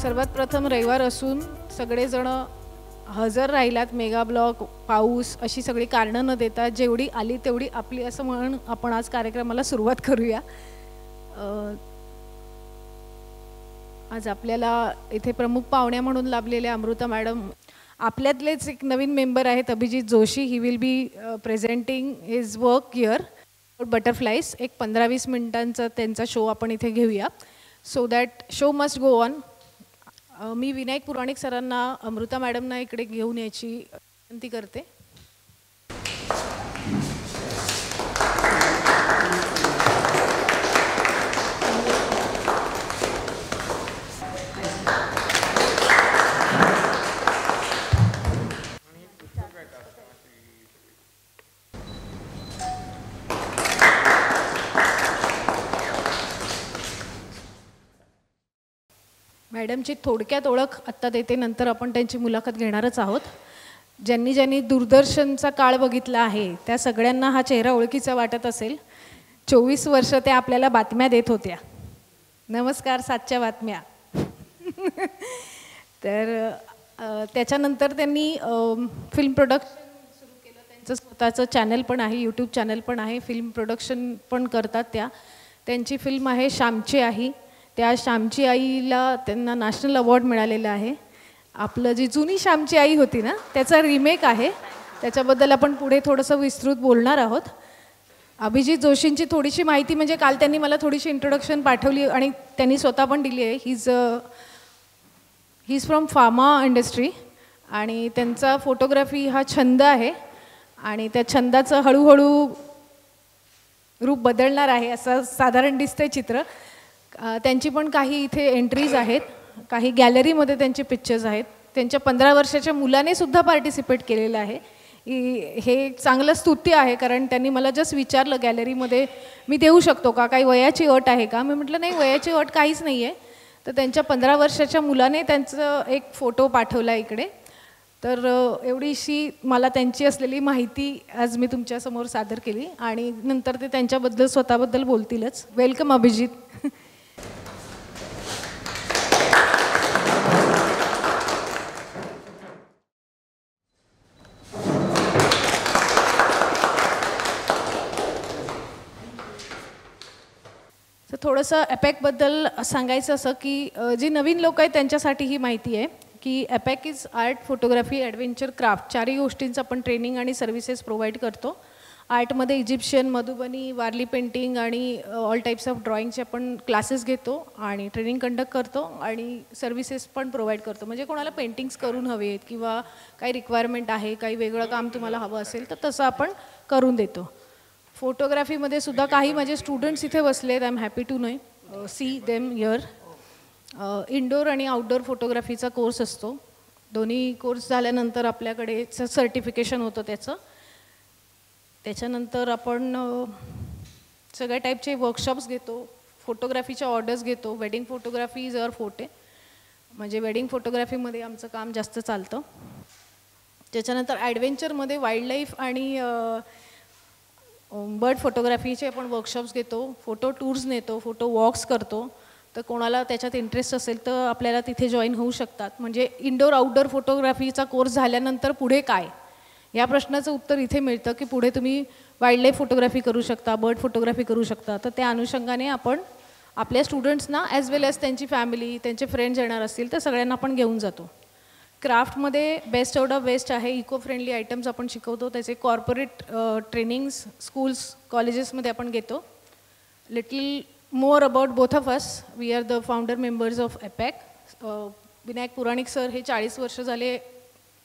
सर्वात प्रथम रविवार असून सगळेजण हजर राहिलात. मेगा ब्लॉक, पाऊस अशी सगळी कारणं न देता जेवढी आली तेवढी आपली असं म्हणून आपण आज कार्यक्रमाला सुरुवात करूया. आज आपल्याला इथे प्रमुख पाहुण्या म्हणून लाभलेल्या अमृता मॅडम, आपल्यातलेच एक नवीन मेंबर आहेत Abhijit Joshi. He will be presenting his work here butterflies. एक 15-20 मिनिटांचा त्यांचा शो आपण इथे घेऊया. So that show must go on. मी विनायक पुराणिक सरांना अमृता मॅडमना इकडे घेऊन यायची विनंती करते. मॅडमची थोडक्यात ओळख आत्ता देते, नंतर आपण त्यांची मुलाखत घेणारच आहोत. ज्यांनी ज्यांनी दूरदर्शनचा काळ बघितला आहे त्या सगळ्यांना हा चेहरा ओळखीचा वाटत असेल. 24 वर्ष त्या आपल्याला बातम्या देत होत्या. नमस्कार 7च्या बातम्या. तर त्याच्यानंतर त्यांनी फिल्म प्रोडक्शन सुरू केलं. त्यांचं स्वतःचं चॅनल पण आहे, यूट्यूब चॅनल पण आहे. फिल्म प्रोडक्शन पण करतात त्या. त्यांची फिल्म आहे श्यामची आई. त्या श्यामची आईला त्यांना नॅशनल अवॉर्ड मिळालेला आहे. आपलं जी जुनी श्यामची आई होती ना त्याचा रिमेक आहे. त्याच्याबद्दल आपण पुढे थोडंसं विस्तृत बोलणार आहोत. अभिजित जोशींची थोडीशी माहिती म्हणजे काल त्यांनी मला थोडीशी इंट्रोडक्शन पाठवली आणि त्यांनी स्वतः पण दिली आहे. He is from pharma industry आणि त्यांचा फोटोग्राफी हा छंद आहे आणि त्या छंदाचं हळूहळू रूप बदलणार आहे असं साधारण दिसतंय चित्र. त्यांची पण काही इथे एंट्रीज आहेत, काही गॅलरीमध्ये त्यांचे पिक्चर्स आहेत. त्यांच्या 15 वर्षाच्या मुलाने सुद्धा पार्टिसिपेट केलेलं आहे. हे एक चांगलं स्तुत्य आहे कारण त्यांनी मला जस्ट विचारलं गॅलरीमध्ये मी देऊ शकतो का, काही वयाची अट आहे का. मी म्हटलं नाही, वयाची अट काहीच नाही आहे. तर त्यांच्या 15 वर्षाच्या मुलाने त्यांचं एक फोटो पाठवला इकडे. तर एवढीशी मला त्यांची असलेली माहिती आज मी तुमच्यासमोर सादर केली आणि नंतर ते त्यांच्याबद्दल स्वतःबद्दल बोलतीलच. वेलकम अभिजित. तर थोडंसं ॲपॅकबद्दल सांगायचं असं की जी नवीन लोक आहेत त्यांच्यासाठी ही माहिती आहे की APAC is art, photography, adventure, craft 4ही गोष्टींचं आपण ट्रेनिंग आणि सर्व्हिसेस प्रोव्हाइड करतो. आर्टमध्ये इजिप्शियन, मधुबनी, वारली पेंटिंग आणि ऑल टाईप्स ऑफ ड्रॉइंगचे आपण क्लासेस घेतो आणि ट्रेनिंग कंडक्ट करतो आणि सर्व्हिसेस पण प्रोव्हाइड करतो. म्हणजे कोणाला पेंटिंग्स करून हवे आहेत किंवा काही रिक्वायरमेंट आहे, काही वेगळं काम तुम्हाला हवं असेल तर तसं आपण करून देतो. फोटोग्राफीमध्ये सुद्धा काही माझे स्टुडंट्स इथे बसले आहेत. I am happy to know see them here. Indoor आणि आउटडोअर फोटोग्राफीचा कोर्स असतो. दोन्ही कोर्स झाल्यानंतर आपल्याकडे सर्टिफिकेशन होतं त्याचं. त्याच्यानंतर आपण सगळ्या टाईपचे वर्कशॉप्स घेतो, फोटोग्राफीच्या ऑर्डर्स घेतो. वेडिंग फोटोग्राफी इज अवर फोटे, म्हणजे वेडिंग फोटोग्राफीमध्ये आमचं काम जास्त चालतं. त्याच्यानंतर ॲडव्हेंचरमध्ये वाईल्डलाईफ आणि बर्ड फोटोग्राफीचे आपण वर्कशॉप्स घेतो. फोटो टूर्स नेतो, फोटो वॉक्स करतो. तर कोणाला त्याच्यात इंटरेस्ट असेल तर आपल्याला तिथे जॉईन होऊ शकतात. म्हणजे इनडोअर आउटडोअर फोटोग्राफीचा कोर्स झाल्यानंतर पुढे काय, या प्रश्नाचं उत्तर इथे मिळतं की पुढे तुम्ही वाईल्डलाईफ फोटोग्राफी करू शकता, बर्ड फोटोग्राफी करू शकता. तर त्या अनुषंगाने आपण आपल्या स्टुडंट्सना ॲज वेल ॲज त्यांची फॅमिली, त्यांचे फ्रेंड्स येणार असतील तर सगळ्यांना आपण घेऊन जातो. क्राफ्टमध्ये बेस्ट आउट ऑफ वेस्ट आहे. इको फ्रेंडली आयटम्स आपण शिकवतो. त्याचे कॉर्पोरेट ट्रेनिंग्स स्कूल्स, कॉलेजेसमध्ये आपण घेतो. Little more about both of us. We are the founder members of APAC. Vinayak Puranik sir हे 40 वर्ष झाले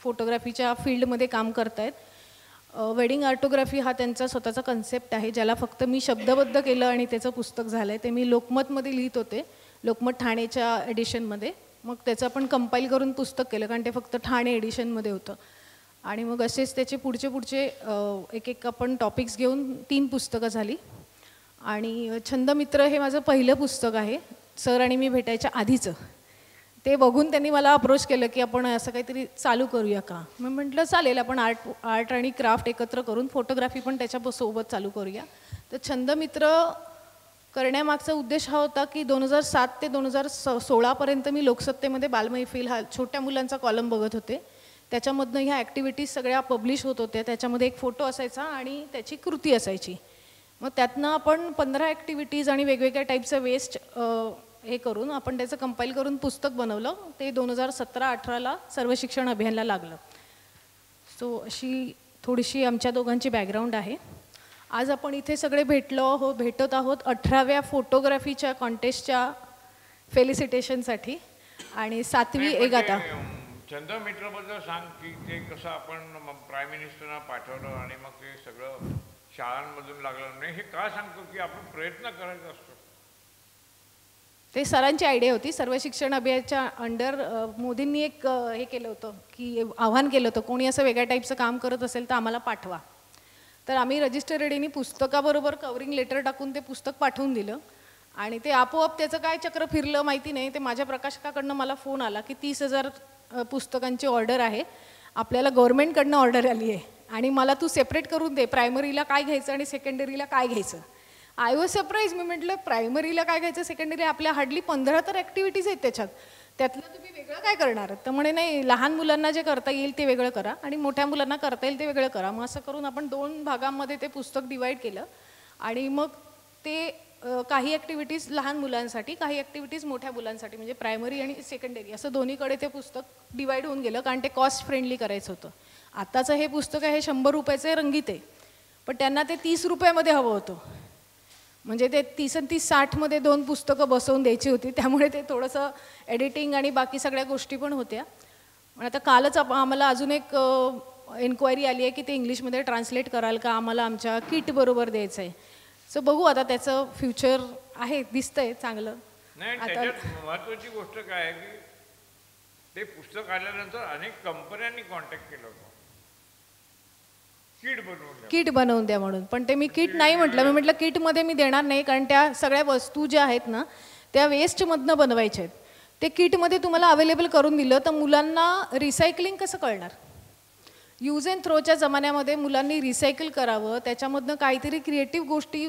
फोटोग्राफीच्या फील्डमध्ये काम करत आहेत. वेडिंग आर्टोग्राफी हा त्यांचा स्वतःचा कन्सेप्ट आहे, ज्याला फक्त मी शब्दबद्ध केलं आणि त्याचं पुस्तक झालं आहे. ते मी लोकमतमध्ये लिहित होते, लोकमत ठाणेच्या एडिशनमध्ये. मग त्याचं आपण कंपाईल करून पुस्तक केलं कारण ते फक्त ठाणे एडिशनमध्ये होतं. आणि मग असेच त्याचे पुढचे एक एक आपण टॉपिक्स घेऊन 3 पुस्तकं झाली. आणि छंदमित्र हे माझं पहिलं पुस्तक आहे, सर आणि मी भेटायच्या आधीचं. ते बघून त्यांनी मला अप्रोच केलं की आपण असं काहीतरी चालू करूया का. मी म्हटलं चालेल, आपण आर्ट आणि क्राफ्ट एकत्र करून फोटोग्राफी पण त्याच्यासोबत चालू करूया. तर छंदमित्र करण्यामागचा उद्देश हा होता की 2007 ते 2016पर्यंत मी लोकसत्तेमध्ये बालमैफिल हा छोट्या मुलांचा कॉलम बघत होते. त्याच्यामधनं ह्या ॲक्टिव्हिटीज सगळ्या पब्लिश होत होत्या. त्याच्यामध्ये एक फोटो असायचा आणि त्याची कृती असायची. मग त्यातनं आपण 15 ॲक्टिव्हिटीज आणि वेगवेगळ्या टाईपचं वेस्ट हे करून आपण त्याचं कंपाईल करून पुस्तक बनवलं. ते 2017-18ला सर्व शिक्षण अभियानला लागलं. सो अशी थोडीशी आमच्या दोघांची बॅकग्राऊंड आहे. आज आपण इथे सगळे भेटत आहोत 18व्या फोटोग्राफीच्या कॉन्टेस्टच्या फेलिसिटेशनसाठी. आणि 7वी एगाथा. चंदा मित्रबद्दल सांग की ते कसं आपण प्राईम मिनिस्टरना पाठवलं आणि मग ते सगळं शाळांमधून लागलं नाही, हे का सांगतो की आपण प्रयत्न करायचा असतो. ते सरांची आयडिया होती. सर्व शिक्षण अभियानाच्या अंडर मोदींनी एक हे केलं होतं की आव्हान केलं होतं, कोणी असं वेगळ्या टाईपचं काम करत असेल तर आम्हाला पाठवा. तर आम्ही रजिस्टर रेडीनी पुस्तकाबरोबर कवरिंग लेटर टाकून ते पुस्तक पाठवून दिलं. आणि ते आपोआप त्याचं काय चक्र फिरलं माहिती नाही. ते माझ्या प्रकाशकाकडनं मला फोन आला की 30,000 पुस्तकांची ऑर्डर आहे, आपल्याला गव्हर्नमेंटकडनं ऑर्डर आली आहे आणि मला तू सेपरेट करून दे, प्रायमरीला काय घ्यायचं आणि सेकंडरीला काय घ्यायचं. I was surprise. मी म्हटलं प्रायमरीला काय घ्यायचं, सेकंडरी आपल्या हार्डली 15 तर ॲक्टिव्हिटीज आहेत त्याच्यात, त्यातलं तुम्ही वेगळं काय करणार. तर म्हणे नाही, लहान मुलांना जे करता येईल ते वेगळं करा आणि मोठ्या मुलांना करता येईल ते वेगळं करा. मग असं करून आपण 2 भागांमध्ये ते पुस्तक डिवाईड केलं. आणि मग ते काही ॲक्टिव्हिटीज लहान मुलांसाठी, काही ॲक्टिव्हिटीज मोठ्या मुलांसाठी, म्हणजे प्रायमरी आणि सेकंडरी असं दोन्हीकडे ते पुस्तक डिवाईड होऊन गेलं. कारण ते कॉस्ट फ्रेंडली करायचं होतं. आत्ताचं हे पुस्तक आहे, हे 100 रुपयाचं रंगीत आहे, पण त्यांना ते 30 रुपयामध्ये हवं होतं. म्हणजे ते 30 आणि 30 60मध्ये 2 पुस्तकं बसवून द्यायची होती. त्यामुळे ते थोडंसं एडिटिंग आणि बाकी सगळ्या गोष्टी पण होत्या. पण आता कालच आम्हाला अजून एक एन्क्वायरी आली आहे की ते इंग्लिशमध्ये ट्रान्सलेट कराल का, आम्हाला आमच्या किट बरोबर द्यायचं आहे. सो बघू आता, त्याचं फ्युचर आहे, दिसतंय चांगलं. नाही, त्याच्यात महत्त्वाची गोष्ट काय आहे की ते पुस्तक आल्यानंतर अनेक कंपन्यांनी कॉन्टॅक्ट केलं होतं किट बनवून द्या म्हणून. पण ते मी किट नाही म्हटलं. मी म्हटलं किटमध्ये मी देणार नाही, कारण त्या सगळ्या वस्तू ज्या आहेत ना त्या वेस्टमधनं बनवायच्या आहेत. ते किटमध्ये तुम्हाला अवेलेबल करून दिलं तर मुलांना रिसायकलिंग कसं कळणार. यूज अँड थ्रोच्या जमान्यामध्ये मुलांनी रिसायकल करावं, त्याच्यामधनं काहीतरी क्रिएटिव्ह गोष्टी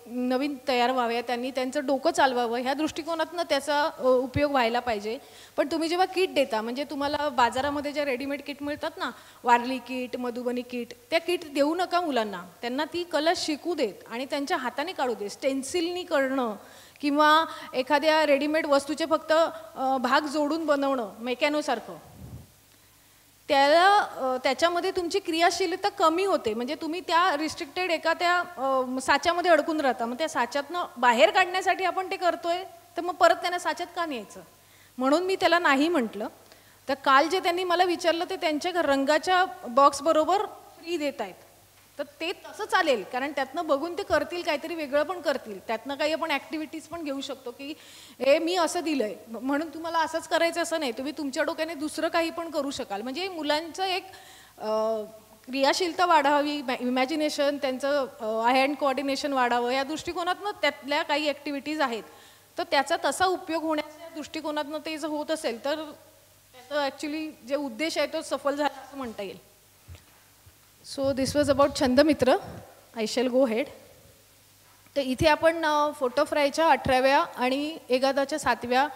नवीन तयार व्हाव्या, त्यांनी त्यांचं डोकं चालवावं, ह्या दृष्टिकोनातनं त्याचा उपयोग व्हायला पाहिजे. पण तुम्ही जेव्हा किट देता, म्हणजे तुम्हाला बाजारामध्ये ज्या रेडीमेड किट मिळतात ना, वारली किट, मधुबनी किट, त्या किट देऊ नका मुलांना. त्यांना ती कला शिकू देत आणि त्यांच्या हाताने काढू दे. स्टेन्सिलनी करणं किंवा एखाद्या रेडीमेड वस्तूचे फक्त भाग जोडून बनवणं मेकॅनोसारखं, त्याच्यामध्ये तुमची क्रियाशीलता कमी होते. म्हणजे तुम्ही त्या रिस्ट्रिक्टेड एका त्या साच्यामध्ये अडकून राहता. मग त्या साच्यातनं बाहेर काढण्यासाठी आपण ते करतोय, तर मग परत त्यांना साच्यात का न्यायचं. म्हणून मी त्याला नाही म्हटलं. तर काल जे त्यांनी मला विचारलं ते त्यांच्या रंगाच्या बॉक्सबरोबर फ्री देत आहेत. तर ते तसं चालेल, कारण त्यातनं बघून ते करतील, काहीतरी वेगळं पण करतील. त्यातनं काही आपण ॲक्टिव्हिटीज पण घेऊ शकतो की हे मी असं दिलं आहे म्हणून तुम्हाला असंच करायचं असं नाही, तुम्ही तुमच्या डोक्याने दुसरं काही पण करू शकाल. म्हणजे मुलांचं एक क्रियाशीलता वाढावी, इमॅजिनेशन, त्यांचं हँड कोऑर्डिनेशन वाढावं, या दृष्टिकोनातनं त्यातल्या काही ॲक्टिव्हिटीज आहेत. तर त्याचा तसा उपयोग होण्याच्या दृष्टिकोनातनं ते जर होत असेल तर त्याचं ॲक्च्युली जे उद्देश आहे तो सफल झाला असं म्हणता येईल. So this was about Chhandmitra. I shall go head. तर इथे आपण फोटो फ्रायच्या 18व्या आणि एगाथाच्या 7व्या,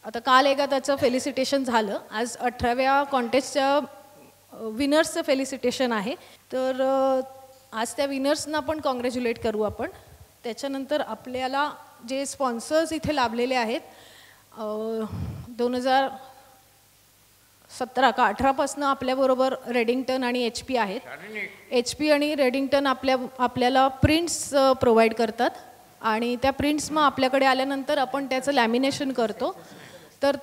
आता काल एगाथाचं फेलिसिटेशन झालं, आज 18व्या कॉन्टेस्टच्या विनर्सचं फेलिसिटेशन आहे. तर आज त्या विनर्सना पण कॉंग्रॅच्युलेट करू आपण. त्याच्यानंतर आपल्याला जे स्पॉन्सर्स इथे लाभलेले आहेत 2017 का 18पासून आपल्याबरोबर रेडिंग्टन आणि HP आहेत. HP आणि रेडिंग्टन आपल्याला प्रिंट्स प्रोव्हाइड करतात आणि त्या प्रिंट्स मग आपल्याकडे आल्यानंतर आपण त्याचं लॅमिनेशन करतो. तर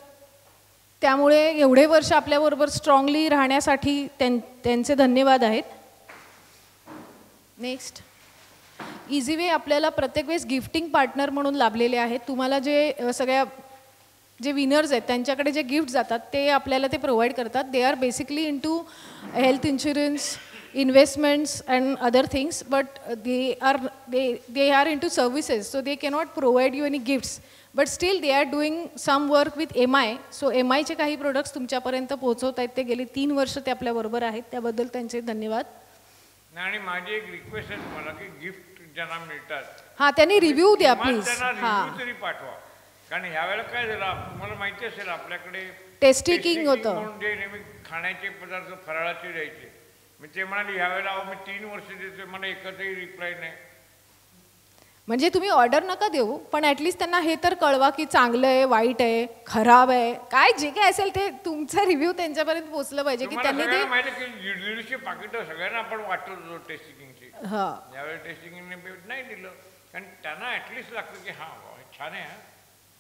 त्यामुळे एवढे वर्ष आपल्याबरोबर स्ट्रॉंगली राहण्यासाठी त्यांचे धन्यवाद आहेत. नेक्स्ट, इझीवे आपल्याला प्रत्येक वेळेस गिफ्टिंग पार्टनर म्हणून लाभलेले आहेत. तुम्हाला जे सगळ्या जे विनर्स आहेत त्यांच्याकडे जे गिफ्ट जातात ते आपल्याला ते प्रोव्हाइड करतात. They are basically into health insurance, investments and other things, but they are into services, so they cannot provide you any gifts, but still they are doing some work with MI. so MI चे काही products तुमच्यापर्यंत पोहोचवत आहेत. ते गेली 3 वर्ष ते आपल्याबरोबर आहेत, त्याबद्दल त्यांचे धन्यवाद. नाही, आणि माझी एक रिक्वेस्ट आहे तुम्हाला की गिफ्ट ज्यांना मिळतात हां, त्यांनी रिव्ह्यू द्या किमान प्लीज. त्यांना हां, रिव्ह्यू तरी पाठवा. कारण ह्यावेळेला काय झालं तुम्हाला माहिती असेल आपल्याकडे टेस्टी किंग होतं. म्हणून जे नेहमी खाण्याचे पदार्थ फराळाचे द्यायचे, मी ते म्हणाले ह्यावेळेला अहो मी 3 वर्ष देतोय, मला एकचही रिप्लाय नाही. म्हणजे तुम्ही ऑर्डर नका देऊ, पण ॲटलिस्ट त्यांना हे तर कळवा की चांगलं आहे, वाईट आहे, खराब आहे, काय जे काय असेल ते तुमचा रिव्ह्यू त्यांच्यापर्यंत पोहोचलं पाहिजे की त्यांनी ते. माहिती की 150 पाकिटं सगळ्यांना आपण वाटतो टेस्टिंगची. हां, यावेळी टेस्टिंगने नाही दिलं, कारण त्यांना ॲटलिस्ट लागतं की हां छान आहे,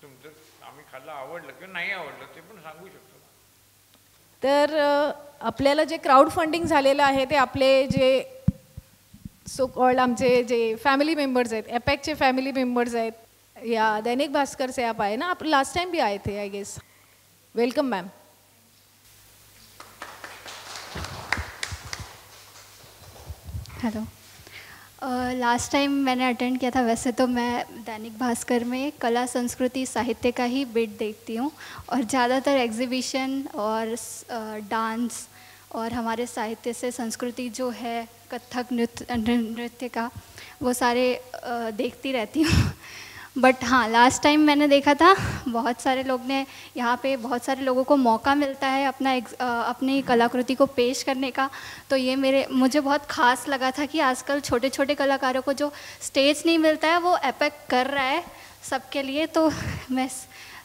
तुमचं आम्ही खाल्लं, आवडलं किंवा नाही आवडलं ते पण सांगू शकतो. तर आपल्याला जे क्राऊड फंडिंग झालेलं आहे ते आपले जे सो कॉल्ड आमचे जे फॅमिली मेंबर्स आहेत, एपॅकचे फॅमिली मेंबर्स आहेत, या दैनिक भास्कर से आप आए ना, आप लास्ट टाइम भी आए थे I guess. Welcome ma'am. Hello. Last time मैंने अटेंड किया था. वैसे तो मैं दैनिक भास्कर में कला संस्कृति साहित्य का ही बिट देखती हूँ और ज़्यादातर एग्जीबिशन और डांस और हमारे साहित्य से संस्कृति जो है कथक नृत्य का वो सारे देखती रहती हूँ. बट हाँ, लास्ट टाइम मैंने देखा था बहुत सारे लोग ने यहाँ पे बहुत सारे लोगों को मौका मिलता है अपनी कलाकृति को पेश करने का. तो ये मुझे बहुत ख़ास लगा था कि आजकल छोटे छोटे कलाकारों को जो स्टेज नहीं मिलता है वो एपेक कर रहा है सबके लिए. तो मैं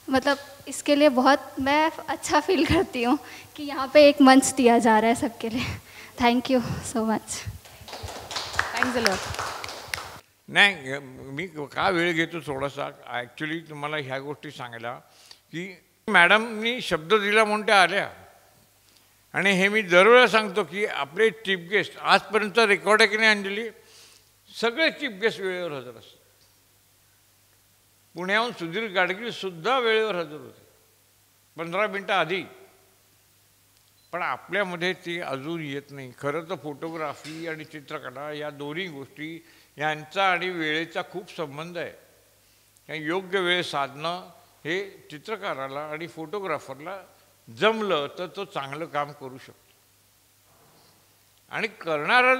मतलब इसके लिए बहुत मैं अच्छा फील करती हूँ कि यहाँ पे एक मंच दिया जा रहा है सबके लिए. Thank you so much. Thanks a lot. नाही, मी का वेळ घेतो थोडासा ॲक्च्युली तुम्हाला ह्या गोष्टी सांगायला की मॅडमनी शब्द दिला म्हणून त्या आल्या. आणि हे मी दरवेळेला सांगतो की आपले चीफ गेस्ट आजपर्यंत रेकॉर्ड आहे की नाही अंजली, सगळे चीफ गेस्ट वेळेवर हजर असतात. पुण्याहून सुधीर गाडगीळसुद्धा वेळेवर हजर होते 15 मिनटं आधी. पण आपल्यामध्ये ती अजून येत नाही. खरं तर फोटोग्राफी आणि चित्रकला या दोन्ही गोष्टी यांचा आणि वेळेचा खूप संबंध आहे. योग्य वेळ साधणं हे चित्रकाराला आणि फोटोग्राफरला जमलं तर तो चांगलं काम करू शकतो. आणि करणारा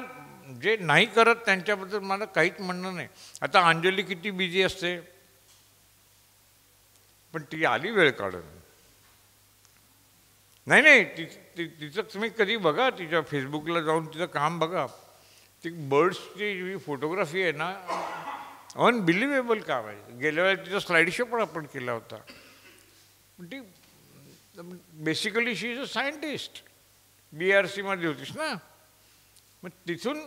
जे नाही करत त्यांच्याबद्दल मला काहीच म्हणणं नाही. आता अंजली किती बिझी असते, पण ती आली वेळ काढून. नाही, तिचं तुम्ही कधी बघा, तिच्या फेसबुकला जाऊन तिचं काम बघा. ती बर्ड्सची जी फोटोग्राफी आहे ना, अनबिलिव्हेबल काम आहे. गेल्या वेळेला तिचा स्लाईड शो पण आपण केला होता. पण ती basically she is a scientist. BRCमध्ये होतीस ना, मग तिथून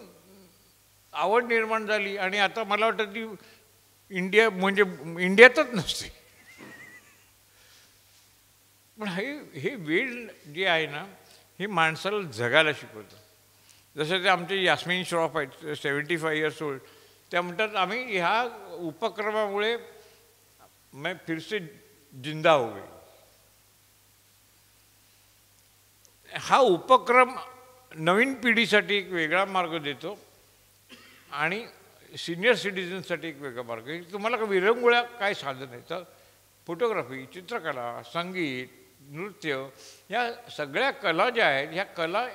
आवड निर्माण झाली. आणि आता मला वाटतं ती इंडियातच नसते. पण हे वेळ जे आहे ना, हे माणसाला जगायला शिकवतं. जसं ते आमचे यास्मिन श्रॉफ आहेत, 75 इयर्स ओल्ड. त्या म्हणतात आम्ही ह्या उपक्रमामुळे मैं फिर से जिंदा हो गई. हा उपक्रम नवीन पिढीसाठी एक वेगळा मार्ग देतो आणि सिनियर सिटीजनसाठी एक वेगळा मार्ग. तुम्हाला विरंगुळ्या काय साधन आहे तर फोटोग्राफी, चित्रकला, संगीत, नृत्य, ह्या सगळ्या कला ज्या आहेत, ह्या कला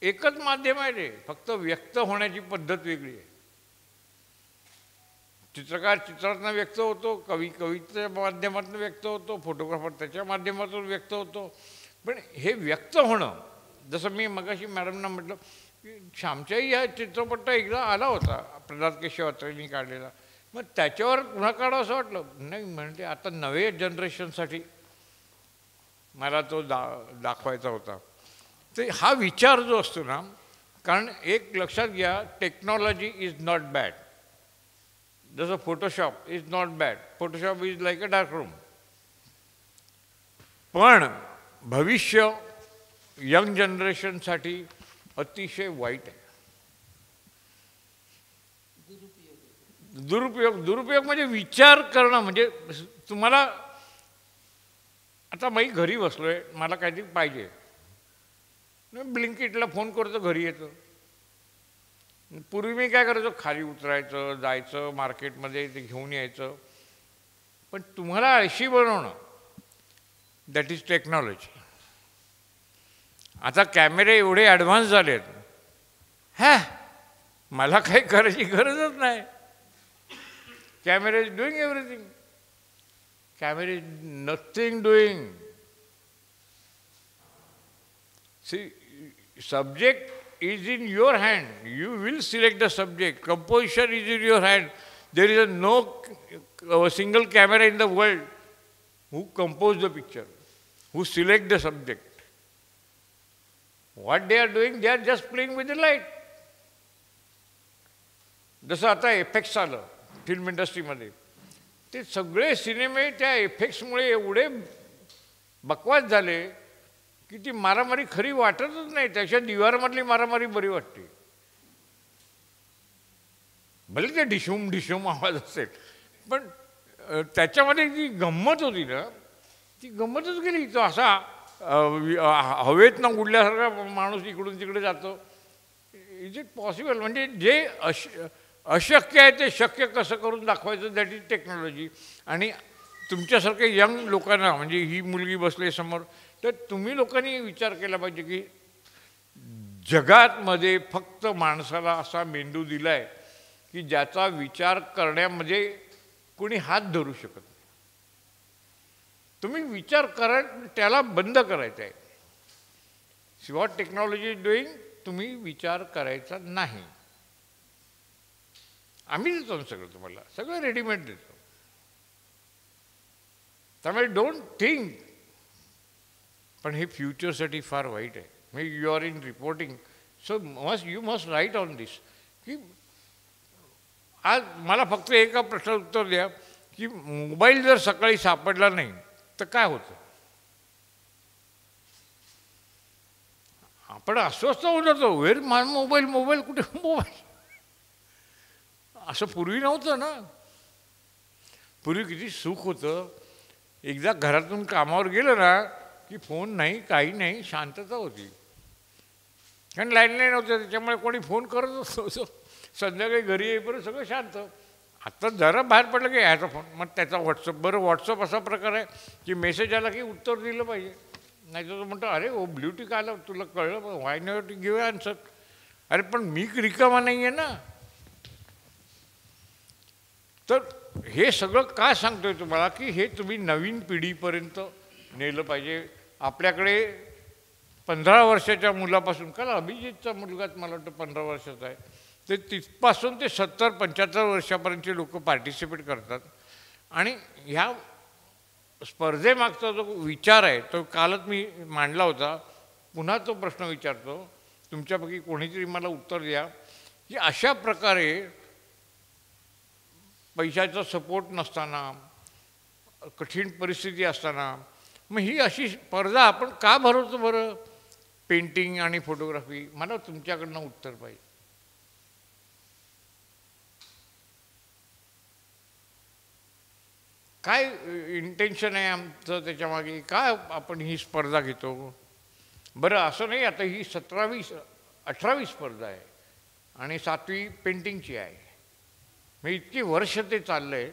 एकच माध्यम आहे रे, फक्त व्यक्त होण्याची पद्धत वेगळी आहे. चित्रकार चित्रातून व्यक्त होतो, कवी कवितेच्या माध्यमातून व्यक्त होतो, फोटोग्राफर त्याच्या माध्यमातून व्यक्त होतो. पण हे व्यक्त होणं, जसं मी मगाशी मॅडमना म्हटलं की श्यामच्याही ह्या चित्रपट एकदा आला होता प्रल्हाद केशव अत्रेंनी काढलेला. मग त्याच्यावर पुन्हा काढावं असं वाटलं नाही. म्हणजे आता नवे जनरेशनसाठी मला तो दाखवायचा होता. तर हा विचार जो असतो ना, कारण एक लक्षात घ्या, टेक्नॉलॉजी इज नॉट बॅड. जसं Photoshop is not bad, Photoshop is like a dark room. पण भविष्य यंग जनरेशनसाठी अतिशय वाईट आहे. दुरुपयोग म्हणजे विचार करणं. म्हणजे तुम्हाला आता मी घरी बसलोय, मला काहीतरी पाहिजे, ब्लिंकिटला फोन करतो, घरी येतं. पूर्वी मी काय करायचो, खाली उतरायचं, जायचं मार्केटमध्ये, ते घेऊन यायचं. पण तुम्हाला आळशी बनवणं, दॅट इज टेक्नॉलॉजी. आता कॅमेरे एवढे ॲडव्हान्स झाले आहेत, मला काही करायची गरजच नाही. Camera is doing everything. Camera is nothing doing. See, subject is in your hand. You will select the subject. Composition is in your hand. There is no single camera in the world who compose the picture, who select the subject. What they are doing, they are just playing with the light. जसं आता effects आलं film इंडस्ट्रीमध्ये, ते सगळे सिनेमे त्या एफेक्ट्समुळे एवढे बकवास झाले की ती मारामारी खरी वाटतच नाही. त्याच्या दिवारमधली मारामारी बरी वाटते. भले ते ढिशूम ढिशूम आवाज असेल, पण त्याच्यामध्ये जी गंमत होती ना, ती गंमतच गेली. तो असा हवेतनं उडल्यासारखा माणूस इकडून तिकडे जातो. Is it possible? म्हणजे जे अशक्य आहे ते शक्य कसं करून दाखवायचं, दॅट इज टेक्नॉलॉजी. आणि तुमच्यासारख्या यंग लोकांना, म्हणजे ही मुलगी बसली समोर, तर तुम्ही लोकांनी विचार केला पाहिजे की जगातमध्ये फक्त माणसाला असा मेंदू दिला आहे की ज्याचा विचार करण्यामध्ये कोणी हात धरू शकत नाही. तुम्ही विचार करा, त्याला बंद करायचं आहे. व्हॉट टेक्नॉलॉजी इज डुईंग, तुम्ही विचार करायचा नाही. आम्ही देतो ना सगळं, तुम्हाला सगळं रेडीमेड देतो. त्यामुळे डोंट थिंक. पण हे फ्युचरसाठी फार वाईट आहे. म्हणजे you are in reporting, so you must write on this की आज मला फक्त एका प्रश्नाचं उत्तर द्या की मोबाईल जर सकाळी सापडला नाही तर काय होतं? आपण अस्वस्थ होऊन जातो. वेर माझा मोबाईल, मोबाईल कुठे, मोबाईल. असं पूर्वी नव्हतं ना. पूर्वी किती सुख होतं. एकदा घरातून कामावर गेलं ना की फोन नाही, काही नाही, शांतता होती. कारण लँडलाईन होतं, त्याच्यामुळे कोणी फोन करत असतो. संध्याकाळी घरी येईपर्यंत सगळं शांत. आता जरा बाहेर पडलं की ह्याचा फोन, मग त्याचा व्हॉट्सअप. बरं, व्हॉट्सअप असा प्रकार आहे की मेसेज आला की उत्तर दिलं पाहिजे. नाही तर तो म्हणतो, अरे ओ ब्ल्यूटिक आलं, तुला कळलं, व्हाय नॉट गिव आन्सर. अरे पण मी रिकामा नाही आहे ना. तर हे सगळं का सांगतोय तुम्हाला की हे तुम्ही नवीन पिढीपर्यंत नेलं पाहिजे. आपल्याकडे 15 वर्षाच्या मुलापासून, काल अभिजितचा मुलगाच मला वाटतं 15 वर्षाचा आहे, ते तिथपासून ते 70-75 वर्षापर्यंतचे लोक पार्टिसिपेट करतात. आणि ह्या स्पर्धेमागचा जो विचार आहे तो कालच मी मांडला होता. पुन्हा तो प्रश्न विचारतो, तुमच्यापैकी कोणीतरी मला उत्तर द्या की अशा प्रकारे पैशाचा सपोर्ट नसताना, कठीण परिस्थिती असताना, मग ही अशी स्पर्धा आपण का भरवतो बरं? पेंटिंग आणि फोटोग्राफी. मला तुमच्याकडनं उत्तर पाहिजे. काय इंटेन्शन आहे आमचं त्याच्यामागे? काय आपण ही स्पर्धा घेतो? बरं, असं नाही, आता ही 17वी-18वी स्पर्धा आहे आणि 7वी पेंटिंगची आहे. मग इतकी वर्ष ते चाललं आहे.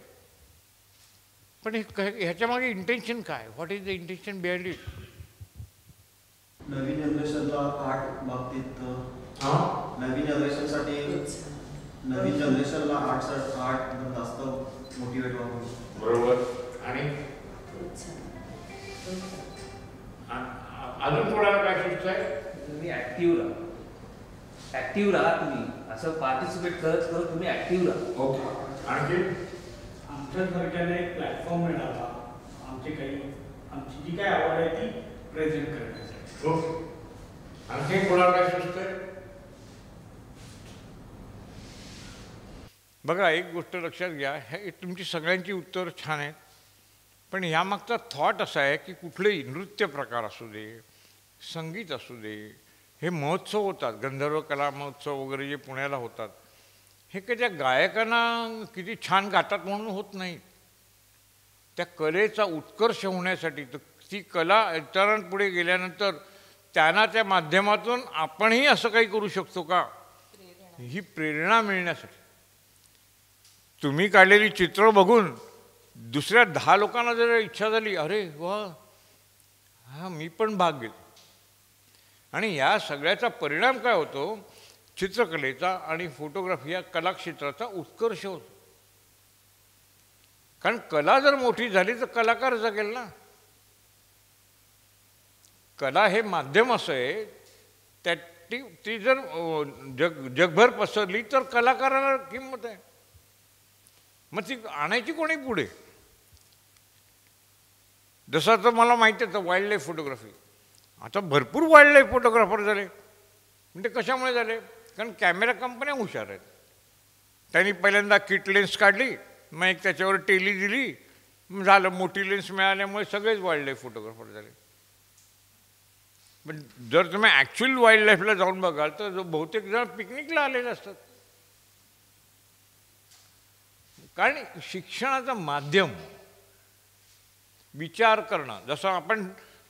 पण ह्याच्यामागे इंटेन्शन काय? What is the intention behind it? नवीन जनरेशनला आर्ट बाबतीत, नवीन जनरेशनला आर्ट जास्त मोटिवेट व्हावं. बरोबर. आणि अजून कोणाला काय सुचत आहे? तुम्ही ॲक्टिव्ह राहा. तुम्ही असं पार्टिसिपेट करत तुम्ही ॲक्टिव्ह राहा. ओके. आणखी आमच्यासारख्याला एक प्लॅटफॉर्म मिळाला आमची जी काही आवड आहे ती प्रेझेंट करण्यासाठी. ओके. आणखी कोणाला काय सुचत आहे? बघा, एक गोष्ट लक्षात घ्या, हे तुमची सगळ्यांची उत्तरं छान आहेत, पण यामागचा थॉट असा आहे की कुठलेही नृत्य प्रकार असू दे, संगीत असू दे, हे महोत्सव होतात, गंधर्व कला महोत्सव वगैरे जे पुण्याला होतात, हे काही त्या गायकांना किती छान गातात म्हणून होत नाही. त्या कलेचा उत्कर्ष होण्यासाठी, तर ती कला इतरांपुढे गेल्यानंतर त्यांना त्या माध्यमातून आपणही असं काही करू शकतो का, ही प्रेरणा मिळण्यासाठी. तुम्ही काढलेली चित्र बघून दुसऱ्या 10 लोकांना जर इच्छा झाली, अरे वा, हा मी पण भाग घेतो. आणि या सगळ्याचा परिणाम काय होतो चित्रकलेचा आणि फोटोग्राफी या कलाक्षेत्राचा उत्कर्ष होतो. कारण कला जर मोठी झाली तर कलाकार जगेल ना. कला हे माध्यम असं आहे, ती जर जगभर पसरली तर कलाकाराला किंमत आहे. मग ती आणायची कोणी पुढे? जसं आता मला माहिती आहे वाईल्ड लाईफ फोटोग्राफी, आता भरपूर वाईल्ड लाईफ फोटोग्राफर झाले. म्हणजे कशामुळे झाले? कारण कॅमेरा कंपन्या हुशार आहेत. त्यांनी पहिल्यांदा किट लेन्स काढली, मग एक त्याच्यावर टेली दिली, झालं. मोठी लेन्स मिळाल्यामुळे सगळेच वाईल्ड लाईफ फोटोग्राफर झाले. पण जर तुम्ही ॲक्च्युअल वाईल्ड लाईफला जाऊन बघाल तर बहुतेक जण पिकनिकला आलेले असतात. कारण शिक्षणाचं माध्यम विचार करणं, जसं आपण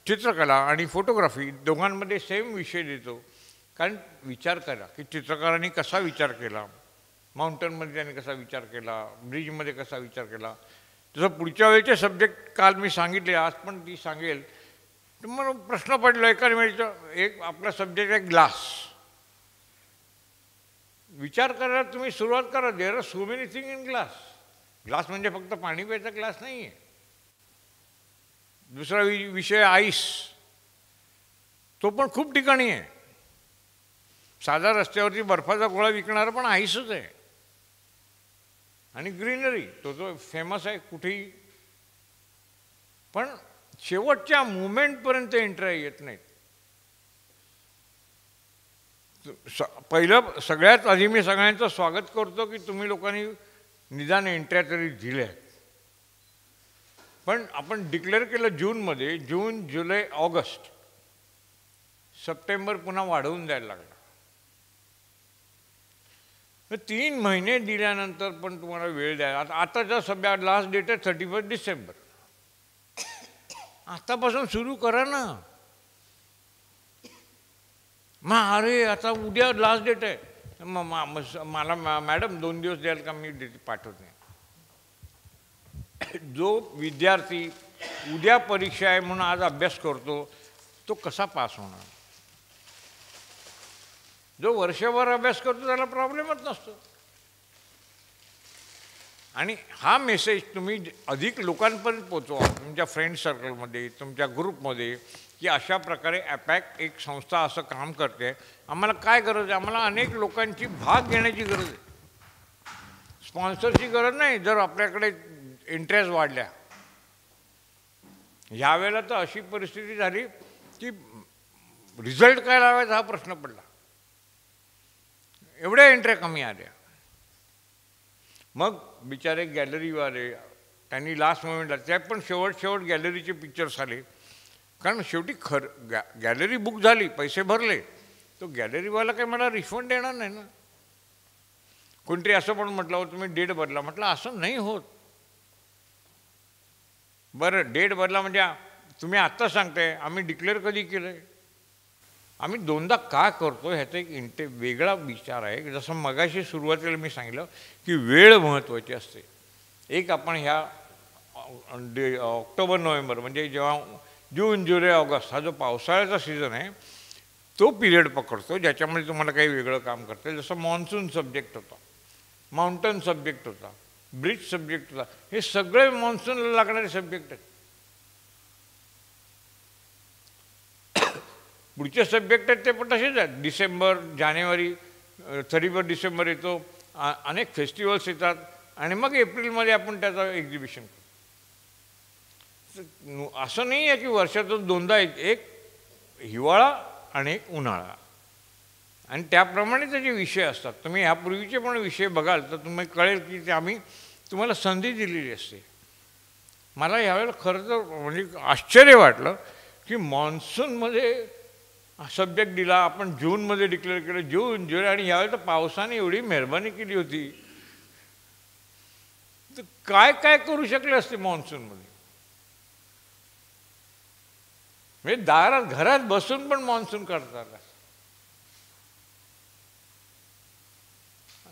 चित्रकला आणि फोटोग्राफी दोघांमध्ये सेम विषय देतो. कारण विचार करा की चित्रकारांनी कसा विचार केला, माउंटनमध्ये त्यांनी कसा विचार केला, ब्रिजमध्ये कसा विचार केला. तसं पुढच्या वेळेचे सब्जेक्ट काल मी सांगितले, आज पण ती सांगेल. तर मला प्रश्न पडला एका वेळेचा, एक आपला सब्जेक्ट आहे ग्लास. विचार करायला तुम्ही सुरुवात करा, there are so many thing in glass. Glass म्हणजे फक्त पाणी प्यायचा ग्लास नाही आहे. दुसरा विषय आईस, तो पण खूप ठिकाणी आहे. साधा रस्त्यावरती बर्फाचा गोळा विकणारा पण आईसच आहे. आणि ग्रीनरी, तो फेमस आहे कुठेही. पण शेवटच्या मुवमेंटपर्यंत एंट्री येत नाहीत. पहिलं सगळ्यात आधी मी सगळ्यांचं स्वागत करतो की तुम्ही लोकांनी निदान एंट्र्या तरी दिल्या. पण आपण डिक्लेअर केलं जूनमध्ये, जून, जुलै, ऑगस्ट, सप्टेंबर पुन्हा वाढवून द्यायला लागला. 3 महिने दिल्यानंतर पण तुम्हाला वेळ द्या. आताचा सध्या लास्ट डेट आहे 31 डिसेंबर. आतापासून सुरू करा ना. मग अरे आता उद्या लास्ट डेट आहे, मला मॅडम 2 दिवस द्याल का? मी पाठवत नाही. जो विद्यार्थी उद्या परीक्षा आहे म्हणून आज अभ्यास करतो तो कसा पास होणार? जो वर्षभर अभ्यास करतो त्याला प्रॉब्लेमच नसतो. आणि हा मेसेज तुम्ही अधिक लोकांपर्यंत पोचवा, तुमच्या फ्रेंड सर्कलमध्ये, तुमच्या ग्रुपमध्ये, की अशा प्रकारे ॲपॅक एक संस्था असं काम करते. आम्हाला काय गरज आहे? आम्हाला अनेक लोकांची भाग घेण्याची गरज आहे, स्पॉन्सरची गरज नाही. जर आपल्याकडे इंटरेस्ट वाढल्या, ह्यावेळेला तर अशी परिस्थिती झाली की रिझल्ट काय लावायचा हा प्रश्न पडला. एवढ्या एंट्र्या कमी आल्या. मग बिचारे गॅलरीवाले त्यांनी लास्ट मोमेंटला, त्या पण शेवट गॅलरीचे पिक्चर्स आले. कारण शेवटी गॅलरी बुक झाली, पैसे भरले, तो गॅलरीवाला काही मला रिफंड देणार नाही ना. कोणतरी असं पण म्हटलं, तुम्ही डेट बदला. म्हटलं असं नाही होत. बरं डेट बदला म्हणजे तुम्ही आत्ता सांगताय, आम्ही डिक्लेअर कधी केलं आहे? आम्ही 2दा का करतो ह्याचा एक वेगळा विचार आहे. जसं मगाशी सुरुवातीला मी सांगितलं की वेळ महत्त्वाची असते. एक आपण ह्या ऑक्टोबर नोव्हेंबर म्हणजे जेव्हा जून, जुलै, ऑगस्ट हा जो पावसाळ्याचा सीझन आहे तो पिरियड पकडतो, ज्याच्यामध्ये तुम्हाला काही वेगळं काम करता येईल. जसं मॉन्सून सब्जेक्ट होता, माउंटन सब्जेक्ट होता, ब्रिज सब्जेक्ट होता. हे सगळे मॉन्सूनला लागणारे सब्जेक्ट आहेत. पुढचे सब्जेक्ट आहेत ते पण तसेच आहेत. डिसेंबर, जानेवारी, 31 डिसेंबर येतो, अनेक फेस्टिवल्स येतात आणि मग एप्रिलमध्ये आपण त्याचं एक्झिबिशन करतो. असं नाही आहे की वर्षातून 2दा, एक हिवाळा आणि एक उन्हाळा, आणि त्याप्रमाणे त्याचे विषय असतात. तुम्ही ह्यापूर्वीचे पण विषय बघाल तर तुम्हाला कळेल की ते आम्ही तुम्हाला संधी दिलेली असते. मला यावेळेला खरं तर म्हणजे आश्चर्य वाटलं की मॉन्सूनमध्ये सब्जेक्ट दिला, आपण जूनमध्ये डिक्लेअर केलं, जून, जुलै, आणि यावेळेला तर पावसाने एवढी मेहरबानी केली होती तर काय काय करू शकले असते मॉन्सूनमध्ये. म्हणजे दारात घरात बसून पण मॉन्सून करतात.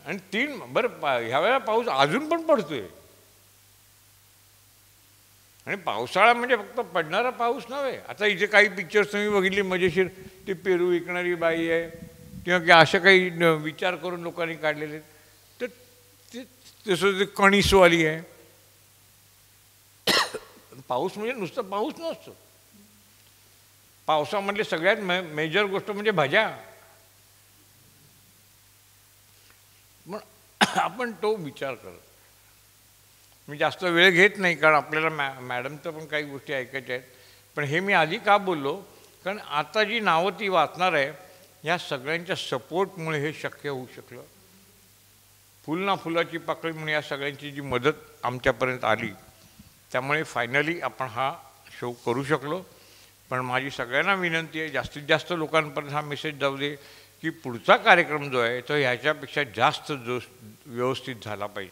आणि 3 बरं ह्यावेळेला पाऊस अजून पण पडतोय. आणि पावसाळा म्हणजे फक्त पडणारा पाऊस नव्हे. आता इथे काही पिक्चर्स तुम्ही बघितली मजेशीर, ती पेरू विकणारी बाई आहे, किंवा की अशा काही विचार करून लोकांनी काढलेले, तर ते तसं ते कणीसवाली आहे. पाऊस म्हणजे नुसतं पाऊस नसतो. पावसामधली सगळ्यात मेजर गोष्ट म्हणजे भाज्या. मग आपण तो विचार करत, मी जास्त वेळ घेत नाही कारण आपल्याला मॅडमचं पण काही गोष्टी ऐकायच्या आहेत. पण हे मी आधी का बोललो, कारण आता जी नावं ती वाचणार आहे या सगळ्यांच्या सपोर्टमुळे हे शक्य होऊ शकलं. फुल ना फुलाची पाकळी म्हणून या सगळ्यांची जी मदत आमच्यापर्यंत आली, त्यामुळे फायनली आपण हा शो करू शकलो. पण माझी सगळ्यांना विनंती आहे, जास्तीत जास्त लोकांपर्यंत हा मेसेज जाऊ दे की पुढचा कार्यक्रम जो आहे तो ह्याच्यापेक्षा जास्त व्यवस्थित झाला पाहिजे.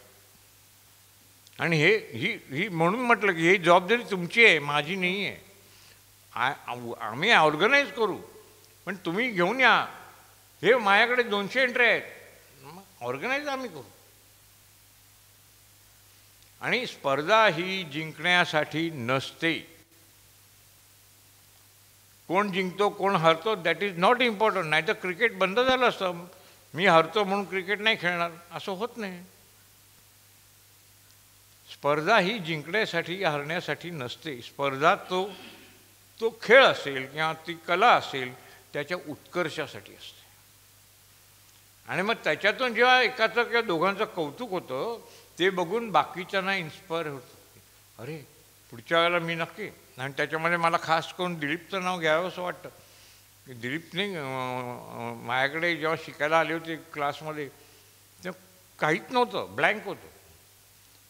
आणि ही म्हणून म्हटलं की ही जबाबदारी तुमची आहे, माझी नाही आहे. आम्ही ऑर्गनाईज करू, पण तुम्ही घेऊन या. हे माझ्याकडे 200 एंट्री आहेत, ऑर्गनाईज आम्ही करू. आणि स्पर्धा ही जिंकण्यासाठी नसते. कोण जिंकतो कोण हरतो दॅट इज नॉट इम्पॉर्टंट. नाही तर क्रिकेट बंद झालं असतं. मी हरतो म्हणून क्रिकेट नाही खेळणार असं होत नाही. स्पर्धा ही जिंकण्यासाठी हरण्यासाठी नसते. स्पर्धा तो खेळ असेल किंवा ती कला असेल त्याच्या उत्कर्षासाठी असते. आणि मग त्याच्यातून जेव्हा एकाचं किंवा दोघांचं कौतुक होतं ते बघून बाकीच्यांना इन्स्पायर होतं. अरे पुढच्या वेळेला मी नक्की. आणि त्याच्यामध्ये मला खास करून दिलीपचं नाव घ्यावं असं वाटतं. दिलीपने माझ्याकडे जेव्हा शिकायला आले होते क्लासमध्ये तेव्हा काहीच नव्हतं, ब्लँक होतं.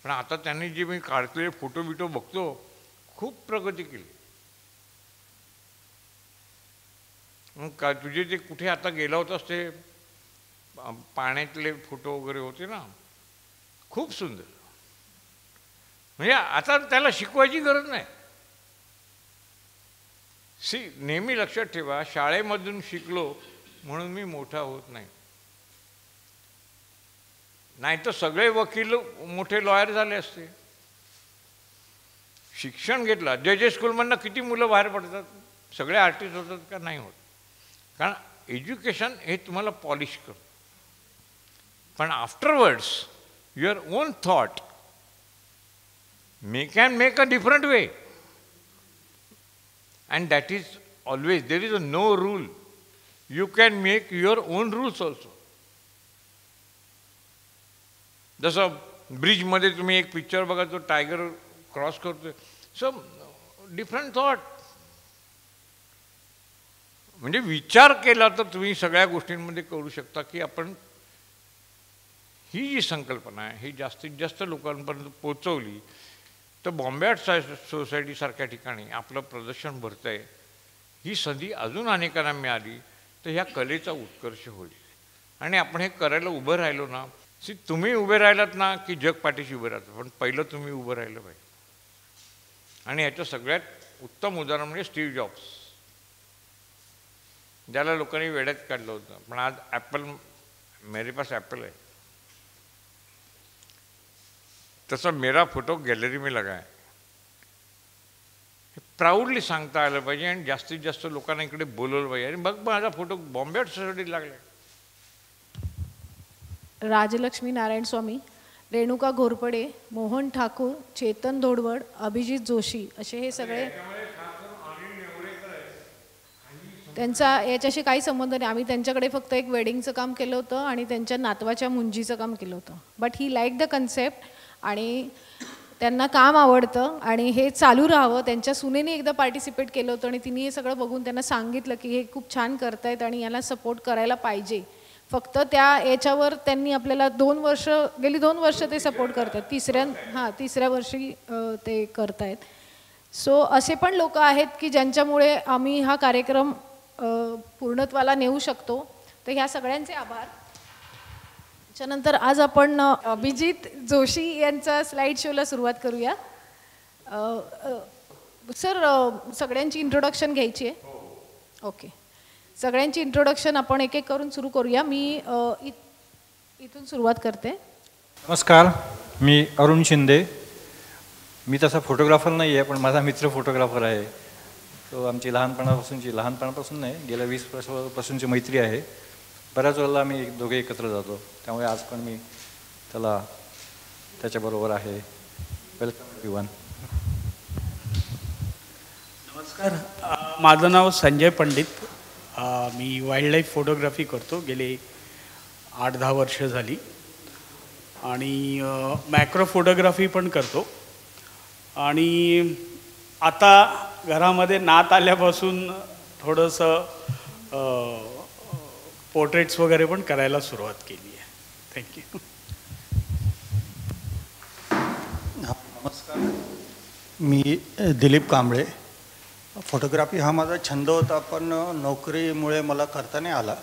पण आता त्यांनी जे मी काढलेले फोटो बिटो बघतो खूप प्रगती केली. मग का तुझे ते कुठे आता गेला होतास ते पाण्यातले फोटो वगैरे होते ना, खूप सुंदर. म्हणजे आता त्याला शिकवायची गरज नाही. नेहमी लक्षात ठेवा, शाळेमधून शिकलो म्हणून मी मोठा होत नाही. नाही तर सगळे वकील मोठे लॉयर झाले असते. शिक्षण घेतलं. जे स्कूलमधनं किती मुलं बाहेर पडतात, सगळे आर्टिस्ट होतात का नाही होत. कारण एज्युकेशन हे तुम्हाला पॉलिश करतं. पण afterwards your on thought can make a different way. And that is always, there is a no rule. You can make your own rules also. जसं ब्रिजमध्ये तुम्ही एक पिक्चर बघा, तो टायगर क्रॉस करतोय. So different thought. म्हणजे विचार केला तर तुम्ही सगळ्या गोष्टींमध्ये करू शकता की आपण ही जी संकल्पना आहे ही जास्तीत जास्त लोकांपर्यंत पोचवली तर बॉम्बे आर्ट सोसायटीसारख्या ठिकाणी आपलं प्रदर्शन भरतं आहे. ही संधी अजून अनेकांना मिळाली तर ह्या कलेचा उत्कर्ष होईल. आणि आपण हे करायला उभं राहिलो ना, तुम्ही उभे राहिलात ना की जग पाठीशी उभं राहतं. पण पहिलं तुम्ही उभं राहिलं पाहिजे. आणि ह्याचं सगळ्यात उत्तम उदाहरण म्हणजे स्टीव्ह जॉब्स, ज्याला लोकांनी वेड्यात काढलं होतं. पण आज ॲपल, मेरे पास ॲपल आहे. तसा मेरा फोटो गॅलरी में लगा है. प्राऊडली सांगता आलं पाहिजे आणि जास्तीत जास्त लोकांना इकडे बोलवलं पाहिजे. आणि बघ माझा फोटो बॉम्बे आर्ट सोसायटीत लागला. राजलक्ष्मी नारायण स्वामी, रेणुका घोरपडे, मोहन ठाकूर, चेतन धोडवड, अभिजित जोशी असे हे सगळे. त्यांचा याच्याशी काही संबंध नाही. आम्ही त्यांच्याकडे फक्त एक वेडिंगचं काम केलं होतं आणि त्यांच्या नातवाच्या मुंजीचं काम केलं होतं. But he like the concept आणि त्यांना काम आवडतं आणि हे चालू राहावं. त्यांच्या सुनेने एकदा पार्टिसिपेट केलं होतं आणि तिने हे सगळं बघून त्यांना सांगितलं की हे खूप छान करतायत आणि याला सपोर्ट करायला पाहिजे. फक्त त्या याच्यावर त्यांनी आपल्याला गेली 2 वर्ष ते सपोर्ट करतात. तिसऱ्या वर्षी ते करतायत. सो असे पण लोक आहेत की ज्यांच्यामुळे आम्ही हा कार्यक्रम पूर्णत्वाला नेऊ शकतो. तर ह्या सगळ्यांचे आभार. त्याच्यानंतर आज आपण अभिजित जोशी यांचा स्लाइड शोला सुरुवात करूया. सर सगळ्यांची इंट्रोडक्शन घ्यायची आहे. ओके, सगळ्यांची इंट्रोडक्शन आपण एक एक करून सुरू करूया. मी इथून सुरुवात करते. नमस्कार, मी अरुण शिंदे. मी तसा फोटोग्राफर नाही आहे, पण माझा मित्र फोटोग्राफर आहे. तो आमची लहानपणापासून नाही, गेल्या 20 वर्षापासूनची मैत्री आहे. बऱ्याच वेळेला आम्ही दोघे एकत्र जातो, त्यामुळे आज पण मी त्याच्याबरोबर आहे. Welcome everyone. नमस्कार, माझं नाव संजय पंडित. मी वाईल्ड लाईफ फोटोग्राफी करतो, गेले 8-10 वर्ष झाली. आणि मॅक्रो फोटोग्राफी पण करतो. आणि आता घरामध्ये नात आल्यापासून थोडंसं पोर्ट्रेट्स वगैरे पण करायला सुरुवात केली आहे. थँक्यू. नमस्कार, मी दिलीप कांबळे. फोटोग्राफी हा माझा छंद होता, पण नोकरीमुळे मला करता नाही आला.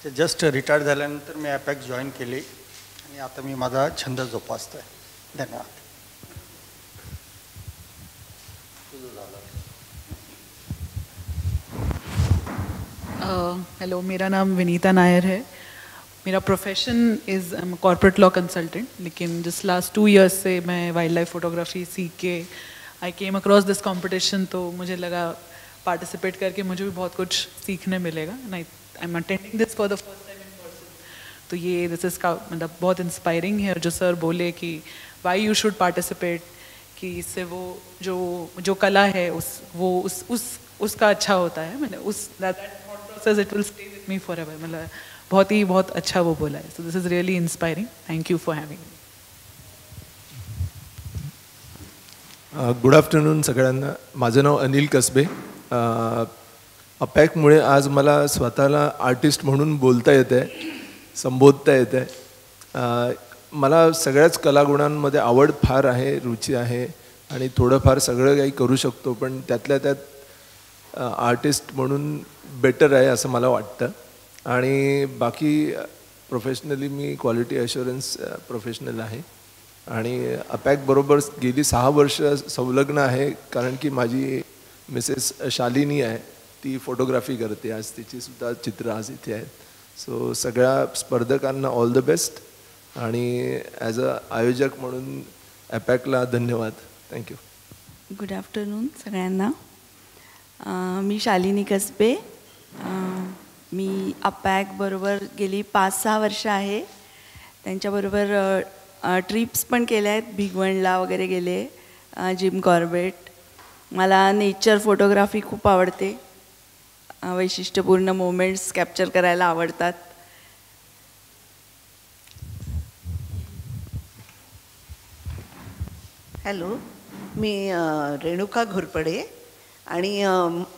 ते जस्ट रिटायर झाल्यानंतर मी ॲपॅक जॉईन केली आणि आता मी माझा छंद जोपासतो आहे. धन्यवाद. हेलो, मेरा नाम विनीता नायर है. मेरा profession is corporate law consultant, लेकिन जिस लास्ट 2 इयर्स से मैं वाइल्ड लाइफ फोटोग्राफी सीख के आई केम अक्रॉस दिस कंपटीशन, तो मुझे लगा पार्टिसिपेट करके मुझे भी बहुत कुछ सीखने मिलेगा. I am attending this for the first time in person. तो ये दिस इज़ का मतलब बहुत इंस्पायरिंग है. और जो सर बोले कि वाई यू शुड पार्टिसिपेट, कि इससे वो जो कला है उसका अच्छा होता है. मैंने उस process it will stay with me forever. मतलब बहुत अच्छा वो बोला है. So this is really inspiring. Thank you for having me. Good afternoon सगळ्यांना. माझं नाव अनिल कसबे. अपॅकमुळे आज मला स्वतःला आर्टिस्ट म्हणून बोलता येतं आहे, संबोधता येतं आहे. मला सगळ्याच कलागुणांमध्ये आवड फार आहे, रुची आहे आणि थोडंफार सगळं काही करू शकतो, पण त्यातल्या त्यात आर्टिस्ट म्हणून बेटर आहे असं मला वाटतं. आणि बाकी प्रोफेशनली मी क्वालिटी ॲश्युरन्स प्रोफेशनल आहे आणि अपॅकबरोबर गेली 6 वर्ष संलग्न आहे, कारण की माझी मिसेस शालिनी आहे, ती फोटोग्राफी करते. आज तिचीसुद्धा चित्र आज इथे आहेत. सो सगळ्या स्पर्धकांना ऑल द बेस्ट आणि ॲज अ आयोजक म्हणून अपॅकला धन्यवाद. थँक्यू. गुड आफ्टरनून सगळ्यांना. मी शालिनी कसबे. मी अपॅकबरोबर गेली 5-6 वर्ष आहे. त्यांच्याबरोबर ट्रिप्स पण केल्या आहेत, भिगवणला वगैरे गेले, जिम कॉर्बेट. मला नेचर फोटोग्राफी खूप आवडते. वैशिष्ट्यपूर्ण मोमेंट्स कॅप्चर करायला आवडतात. हॅलो, मी रेणुका घोरपडे आणि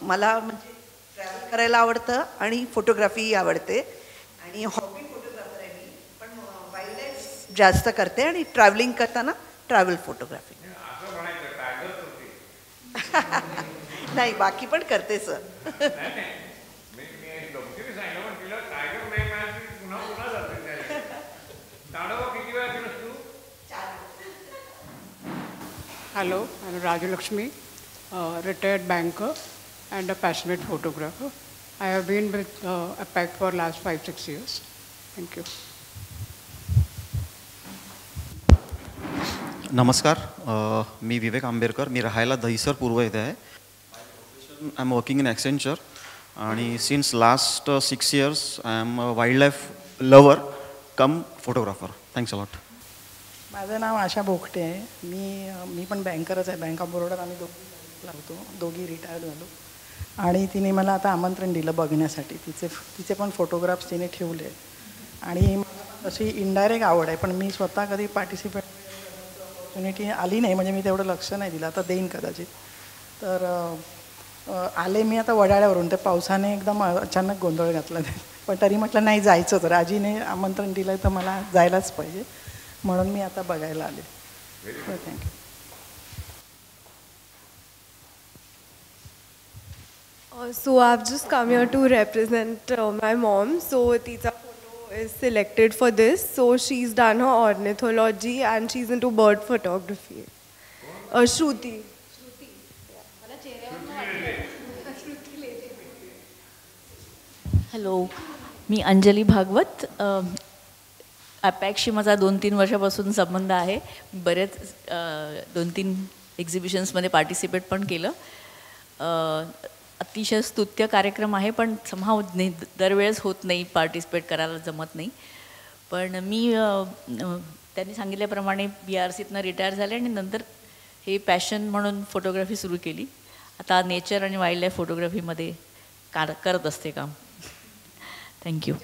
मला म्हणजे ट्रॅव्हल करायला आवडतं आणि फोटोग्राफीही आवडते आणि हॉबी फोटोग्राफर आहे मी, पण वाईल्ड लाईफ जास्त करते आणि ट्रॅव्हलिंग करताना ट्रॅव्हल फोटोग्राफी. नाही, बाकी पण करते sir. Hello, I'm Rajalakshmi, retired banker and a passionate photographer. I have been with APAC for last 5-6 years. Thank you. नमस्कार, मी विवेक आंबेरकर. मी राहायला दहिसर पूर्व येथे आहे. I am working in Accenture आणि since last 6 years I am wild life lover cum photographer. Thanks a lot. माझं नाव आशा बोगटे आहे. मी पण बँकरच आहे. बँक ऑफ बरोडात आम्ही दोघी रिटायर्ड झालो आणि तिने मला आता आमंत्रण दिलं बघण्यासाठी. तिचे पण फोटोग्राफ्स तिने ठेवले आणि अशी इनडायरेक्ट आवड आहे, पण मी स्वतः कधी पार्टिसिपेट ऑपॉर्च्युनिटी आली नाही, म्हणजे मी तेवढं लक्ष नाही दिलं. आता देईन कदाचित. तर आले मी आता वडाळ्यावरून. ते पावसाने एकदम अचानक गोंधळ घातला, पण तरी म्हटलं नाही जायचंच. राजीने आमंत्रण दिलं तर मला जायलाच पाहिजे, म्हणून मी आता बघायला आले. Thank you. So I've just come here to represent my mom. So Tita photo is selected for this. So she's done her ornithology and she's into bird photography. Shruti. Hello, मी अंजली भागवत. अपॅकशी माझा 2-3 वर्षापासून संबंध आहे. बरेच 2-3 एक्झिबिशन्समध्ये पार्टिसिपेट पण केलं. अतिशय स्तुत्य कार्यक्रम आहे, पण समहाव नाही, दरवेळेस होत नाही, पार्टिसिपेट करायला जमत नाही. पण मी त्यांनी सांगितल्याप्रमाणे BRCतनं रिटायर झाले आणि नंतर हे पॅशन म्हणून फोटोग्राफी सुरू केली. आता नेचर आणि वाईल्ड लाईफ फोटोग्राफीमध्ये करत असते काम. थँक्यू.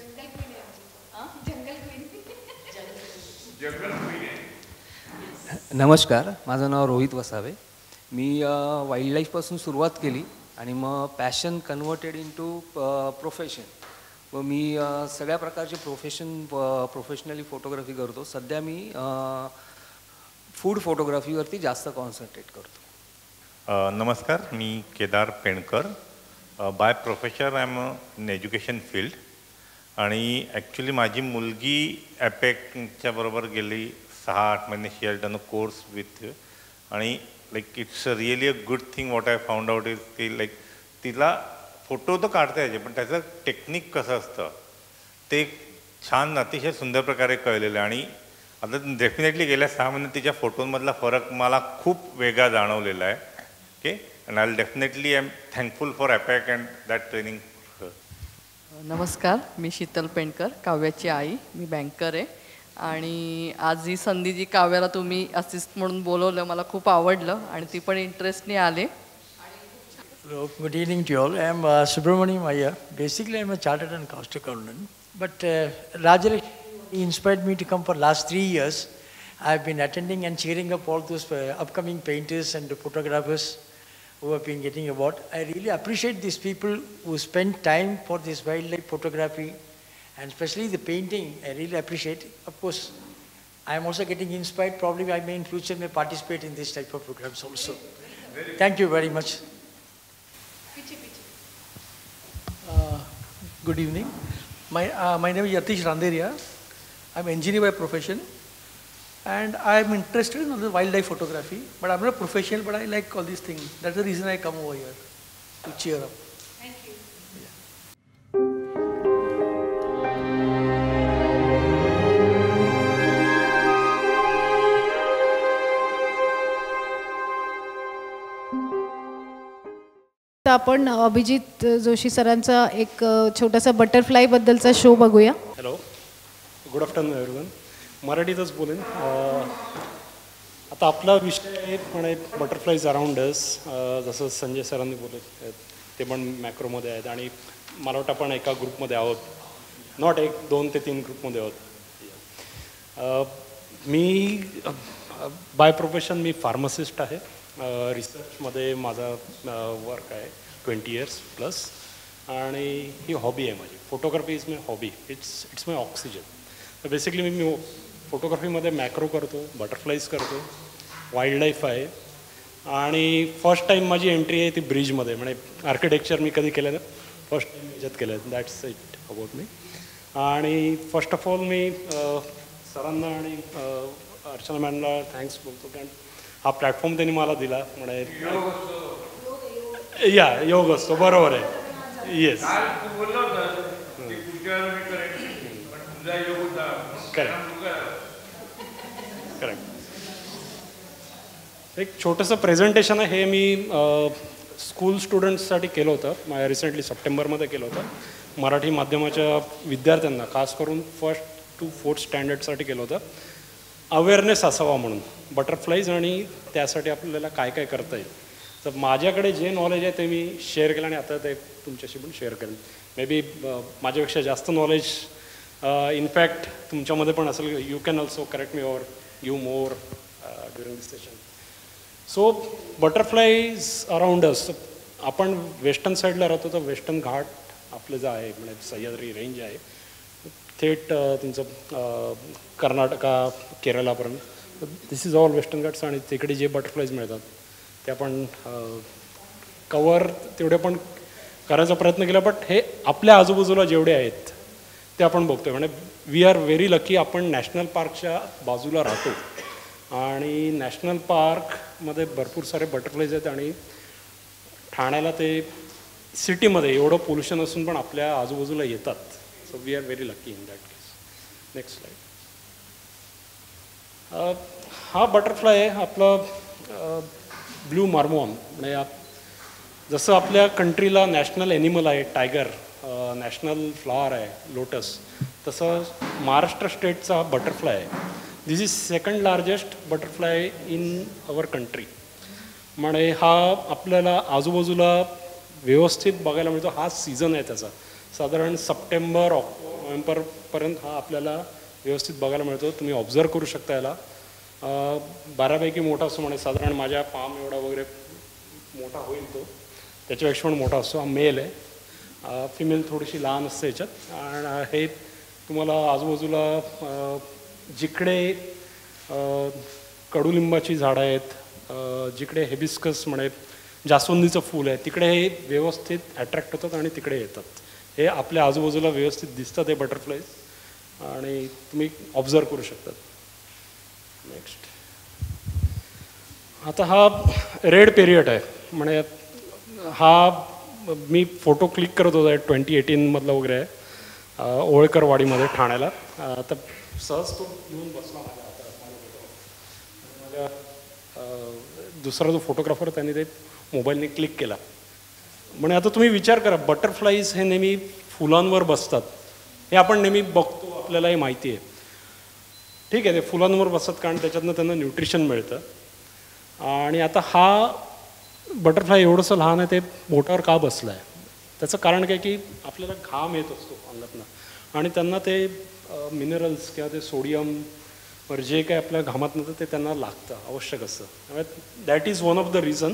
नमस्कार, माझं नाव रोहित वसावे. मी वाईल्ड लाईफपासून सुरुवात केली आणि मग पॅशन कन्वर्टेड इंटू प्रोफेशन. व मी सगळ्या प्रकारचे प्रोफेशनली फोटोग्राफी करतो. सध्या मी फूड फोटोग्राफीवरती जास्त कॉन्सन्ट्रेट करतो. नमस्कार, मी Kedar Penkar. By profession I am in education field आणि ॲक्च्युली माझी मुलगी ॲपेकच्या बरोबर गेली 6-8 महिने she has done a course with आणि like it's really a good thing what I found out is की लाईक तिला फोटो तर काढता यायचे पण त्याचं टेक्निक कसं असतं ते छान अतिशय सुंदर प्रकारे कळलेलं आहे. आणि आता डेफिनेटली गेल्या 6 महिन्यात तिच्या फोटोंमधला फरक मला खूप वेगळा जाणवलेला आहे. Okay, and I definitely I am thankful for APAC and that training. नमस्कार, मी शीतल पेणकर, काव्याची आई. मी बँकर आहे आणि आज ही संधी जी काव्याला तुम्ही असिस्ट म्हणून बोलवलं मला खूप आवडलं आणि ती पण इंटरेस्टने आले. Hello, good evening to you all. I am Subramaniam Iyer. Basically, I am a chartered and cost accountant. But Rajalakshmi inspired me to come for last 3 years. I have been attending and cheering up all those upcoming painters and photographers who have been getting award. I really appreciate these people who spend time for this wildlife photography and especially the painting. I really appreciate. Of course, I am also getting inspired. Probably I may in future may participate in this type of programs also. Thank you very much. Good evening. My name is Yatish Randeria. I'm an engineer by profession and I'm interested in wildlife photography, but I'm not a professional, but I like all these things. That's the reason I come over here to cheer up. Thank you. आपण अभिजित जोशी सरांचा एक छोटासा butterfly बद्दलचा show बघूया. Hello, good afternoon everyone. मराठीतच बोलेन. आता आपला विषय आहे पण बटरफ्लायज अराउंड अस. जसं संजय सरांनी बोलले ते पण मॅक्रोमध्ये आहेत आणि मला वाटतं आपण एका ग्रुपमध्ये आहोत. नॉट 1, 2 ते 3 ग्रुपमध्ये आहोत. मी बाय प्रोफेशन मी फार्मासिस्ट आहे. रिसर्चमध्ये माझा वर्क आहे 20 years प्लस आणि ही हॉबी आहे माझी. Photography is my hobby. It's my oxygen. तर बेसिकली मी फोटोग्राफीमध्ये मॅक्रो करतो, बटरफ्लाईज करतो, वाईल्ड लाईफ आहे आणि फर्स्ट टाईम माझी एंट्री आहे ती ब्रिजमध्ये. म्हणजे आर्किटेक्चर मी कधी केलं नाही, फर्स्ट टाईम ह्याच्यात केलं. That's it about me. आणि फर्स्ट ऑफ ऑल मी सरांना आणि अर्चना मॅमला थँक्स बोलतो कारण हा प्लॅटफॉर्म त्यांनी मला दिला. म्हणजे योग असतो, बरोबर आहे. Yes, correct. एक छोटंसं प्रेझेंटेशन आहे. हे मी स्कूल स्टुडंट्ससाठी केलं होतं. माझ्या रिसेंटली सप्टेंबरमध्ये केलं होतं. मराठी माध्यमाच्या विद्यार्थ्यांना खास करून 1st to 4th स्टँडर्डसाठी केलं होतं. अवेअरनेस असावा म्हणून बटरफ्लाईज आणि त्यासाठी आपल्याला काय काय करता येईल. तर माझ्याकडे जे नॉलेज आहे ते मी शेअर केलं आणि आता ते तुमच्याशी पण शेअर करेन. मे बी माझ्यापेक्षा जास्त नॉलेज इनफॅक्ट तुमच्यामध्ये पण असेल. You can also correct me or give more during this session. So butterflies around us. आपण वेस्टर्न साईडला राहतो तर वेस्टर्न घाट आपलं जे आहे म्हणजे सह्याद्री रेंज आहे थेट तुमचं कर्नाटका केरळापर्यंत. दिस इज ऑल वेस्टर्न घाट्स आणि तिकडे जे बटरफ्लाईज मिळतात ते आपण कवर तेवढे पण करायचा प्रयत्न केला. बट हे आपल्या आजूबाजूला जेवढे आहेत ते आपण बघतो आहे. म्हणजे वी आर व्हेरी लकी. आपण नॅशनल पार्कच्या बाजूला राहतो आणि नॅशनल पार्कमध्ये भरपूर सारे बटरफ्लाईज आहेत आणि ठाण्याला ते सिटीमध्ये एवढं पोल्युशन असून पण आपल्या आजूबाजूला येतात. So we are very lucky in that case. Next slide. हा बटरफ्लाय आहे आपला ब्ल्यू मार्मोन. म्हणजे जसं आपल्या कंट्रीला नॅशनल ॲनिमल आहे टायगर, नॅशनल फ्लॉवर आहे लोटस, तसं महाराष्ट्र स्टेटचा बटरफ्लाय आहे. This is second largest butterfly in our country. म्हणजे हा आपल्याला आजूबाजूला व्यवस्थित बघायला मिळतो. हा सीझन आहे त्याचा, साधारण सप्टेंबर नोव्हेंबरपर्यंत हा आपल्याला व्यवस्थित बघायला मिळतो. तुम्ही ऑब्झर्व करू शकता याला. बऱ्यापैकी मोठा असतो, म्हणजे साधारण माझ्या पाम एवढा वगैरे मोठा होईल तो, त्याच्यापेक्षा पण मोठा असतो. हा मेल आहे, फिमेल थोडीशी लहान असते याच्यात. आणि हे तुम्हाला आजूबाजूला जिकडे कडुलिंबाची झाडं आहेत, जिकडे हेबिस्कस म्हणजे जास्वंदीचं फूल आहे, तिकडे हे व्यवस्थित अट्रॅक्ट होतात आणि तिकडे येतात. हे आपल्या आजूबाजूला व्यवस्थित दिसतात हे बटरफ्लाईज, आणि तुम्ही ऑब्झर्व करू शकतात. नेक्स्ट, आता हा रेड पिरियड आहे. म्हणजे हा मी फोटो क्लिक करत होता 2018 वगैरे आहे, ओळकरवाडीमध्ये ठाण्याला. तर सहज तो येऊन बसला माझ्या दुसरा जो फोटोग्राफर त्यांनी ते मोबाईलने क्लिक केला. म्हणजे आता तुम्ही विचार करा, बटरफ्लाईज हे नेहमी फुलांवर बसतात, हे आपण नेहमी बघतो, आपल्यालाही माहिती आहे. ठीक आहे, ते फुलांवर बसतात कारण त्याच्यातनं त्यांना न्यूट्रिशन मिळतं. आणि आता हा बटरफ्लाय एवढंसं लहान आहे, ते बोटावर का बसलं आहे? त्याचं कारण काय की आपल्याला घाम येत असतो अंगातनं, आणि त्यांना ते मिनरल्स किंवा ते सोडियम वर जे काय आपल्या घामात नव्हतं ते त्यांना लागतं, आवश्यक असतं. त्यामुळे that is one of the reason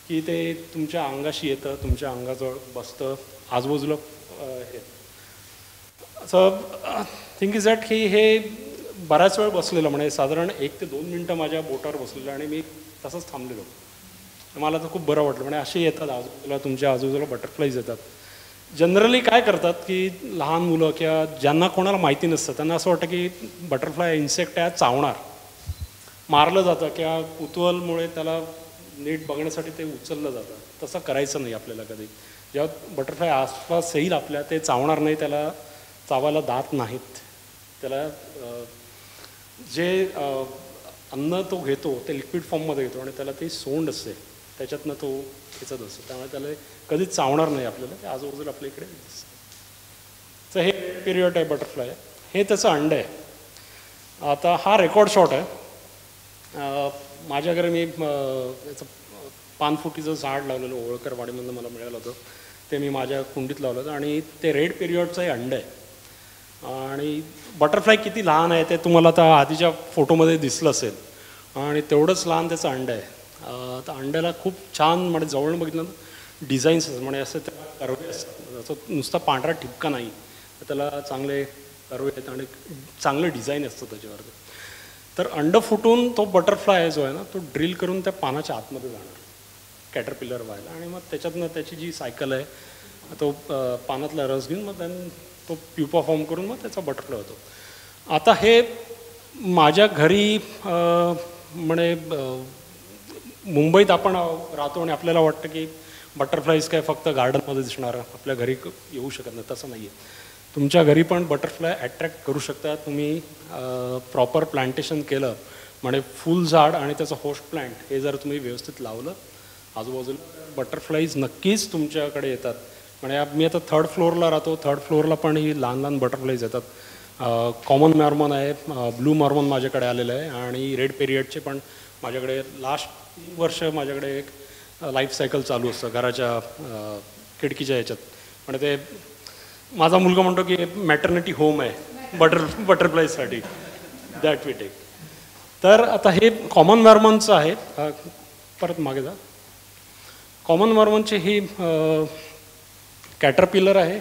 की ते तुमच्या अंगाशी येतं, तुमच्या अंगाजवळ बसतं, आजूबाजूला हे. असं थिंक इज दॅट की हे बऱ्याच वेळ बसलेलं, म्हणजे साधारण 1 ते 2 मिनटं माझ्या बोटावर बसलेलं, आणि मी तसंच थांबलेलो. मला तर खूप बरं वाटलं. म्हणजे असे येतात आजूबाजूला, तुमच्या आजूबाजूला बटरफ्लाईज येतात. जनरली काय करतात की लहान मुलं किंवा ज्यांना कोणाला माहिती नसतं त्यांना असं वाटतं की बटरफ्लाय इन्सेक्ट आहे, चावणार, मारलं जातं किंवा कुतूहलमुळे त्याला नीट बघण्यासाठी ते उचललं जातं. तसं करायचं नाही आपल्याला कधी. जेव्हा बटरफ्लाय आसपास येईल आपल्या, ते चावणार नाही, त्याला चावायला दात नाहीत. त्याला जे अन्न तो घेतो ते लिक्विड फॉर्ममध्ये घेतो, आणि त्याला ती सोंड असते, त्याच्यातनं तो खेचत असतो. त्यामुळे त्याला कधीच चावणार नाही आपल्याला, ते आजूबाजूला आपल्या इकडे दिसतं. तर हे पिरियड आहे बटरफ्लाय, हे त्याचं अंड आहे. आता हा रेकॉर्ड शॉट आहे. माझ्या घरी मी याचं पानफुटीचं झाड लावलेलं ओळकरवाडीमधून मला मिळालं होतं, ते मी माझ्या कुंडीत लावलं होतं, आणि ते रेड पिरियडचं हे अंड आहे. आणि बटरफ्लाय किती लहान आहे ते तुम्हाला आता आधीच्या फोटोमध्ये दिसलं असेल, आणि तेवढंच लहान त्याचं अंड आहे. तर अंड्याला खूप छान, म्हणजे जवळून बघितलं तर डिझाईन्स असतात, म्हणजे असं त्याला कर्वे असतात, असं नुसता पांढरा ठिपका नाही, तर त्याला चांगले कर्वे आहेत आणि चांगलं डिझाईन असतं त्याच्यावरती. तर अंड फुटून तो बटरफ्लाय जो आहे ना, तो ड्रिल करून त्या पानाच्या आतमध्ये जाणार कॅटरपिलर व्हायला, आणि मग त्याच्यातनं त्याची जी सायकल आहे, तो पानातला रस घेऊन मग त्यानं तो प्युपा फॉर्म करून मग त्याचा बटरफ्लाय होतो. आता हे माझ्या घरी म्हणे मुंबईत आपण राहतो आणि आपल्याला वाटतं की बटरफ्लाईज काय फक्त गार्डनमध्ये दिसणार, आपल्या घरी येऊ शकत नाही. तसं नाही आहे. तुमच्या घरी पण बटरफ्लाय अट्रॅक्ट करू शकता तुम्ही प्रॉपर प्लांटेशन केलं, म्हणजे फुल झाड आणि त्याचं होस्ट प्लांट हे जर तुम्ही व्यवस्थित लावलं आजूबाजूला, बटरफ्लाईज नक्कीच तुमच्याकडे येतात. म्हणजे मी आता 3rd फ्लोअरला राहतो, 3rd फ्लोअरला पण ही लहान लहान बटरफ्लाईज येतात. कॉमन मॉर्मन आहे, ब्लू मॉर्मन माझ्याकडे आलेलं आहे, आणि रेड पिरियडचे पण माझ्याकडे लास्ट 3 वर्ष माझ्याकडे एक लाईफ सायकल चालू असतं घराच्या खिडकीच्या ह्याच्यात. म्हणजे ते माझा मुलगा म्हणतो की मॅटर्निटी होम आहे बटरफ्लायसाठी, दॅट वी टेक. तर आता हे कॉमन मॉर्मनचं आहे. परत मागे जा. कॉमन मॉर्मनची ही कॅटरपिलर आहे,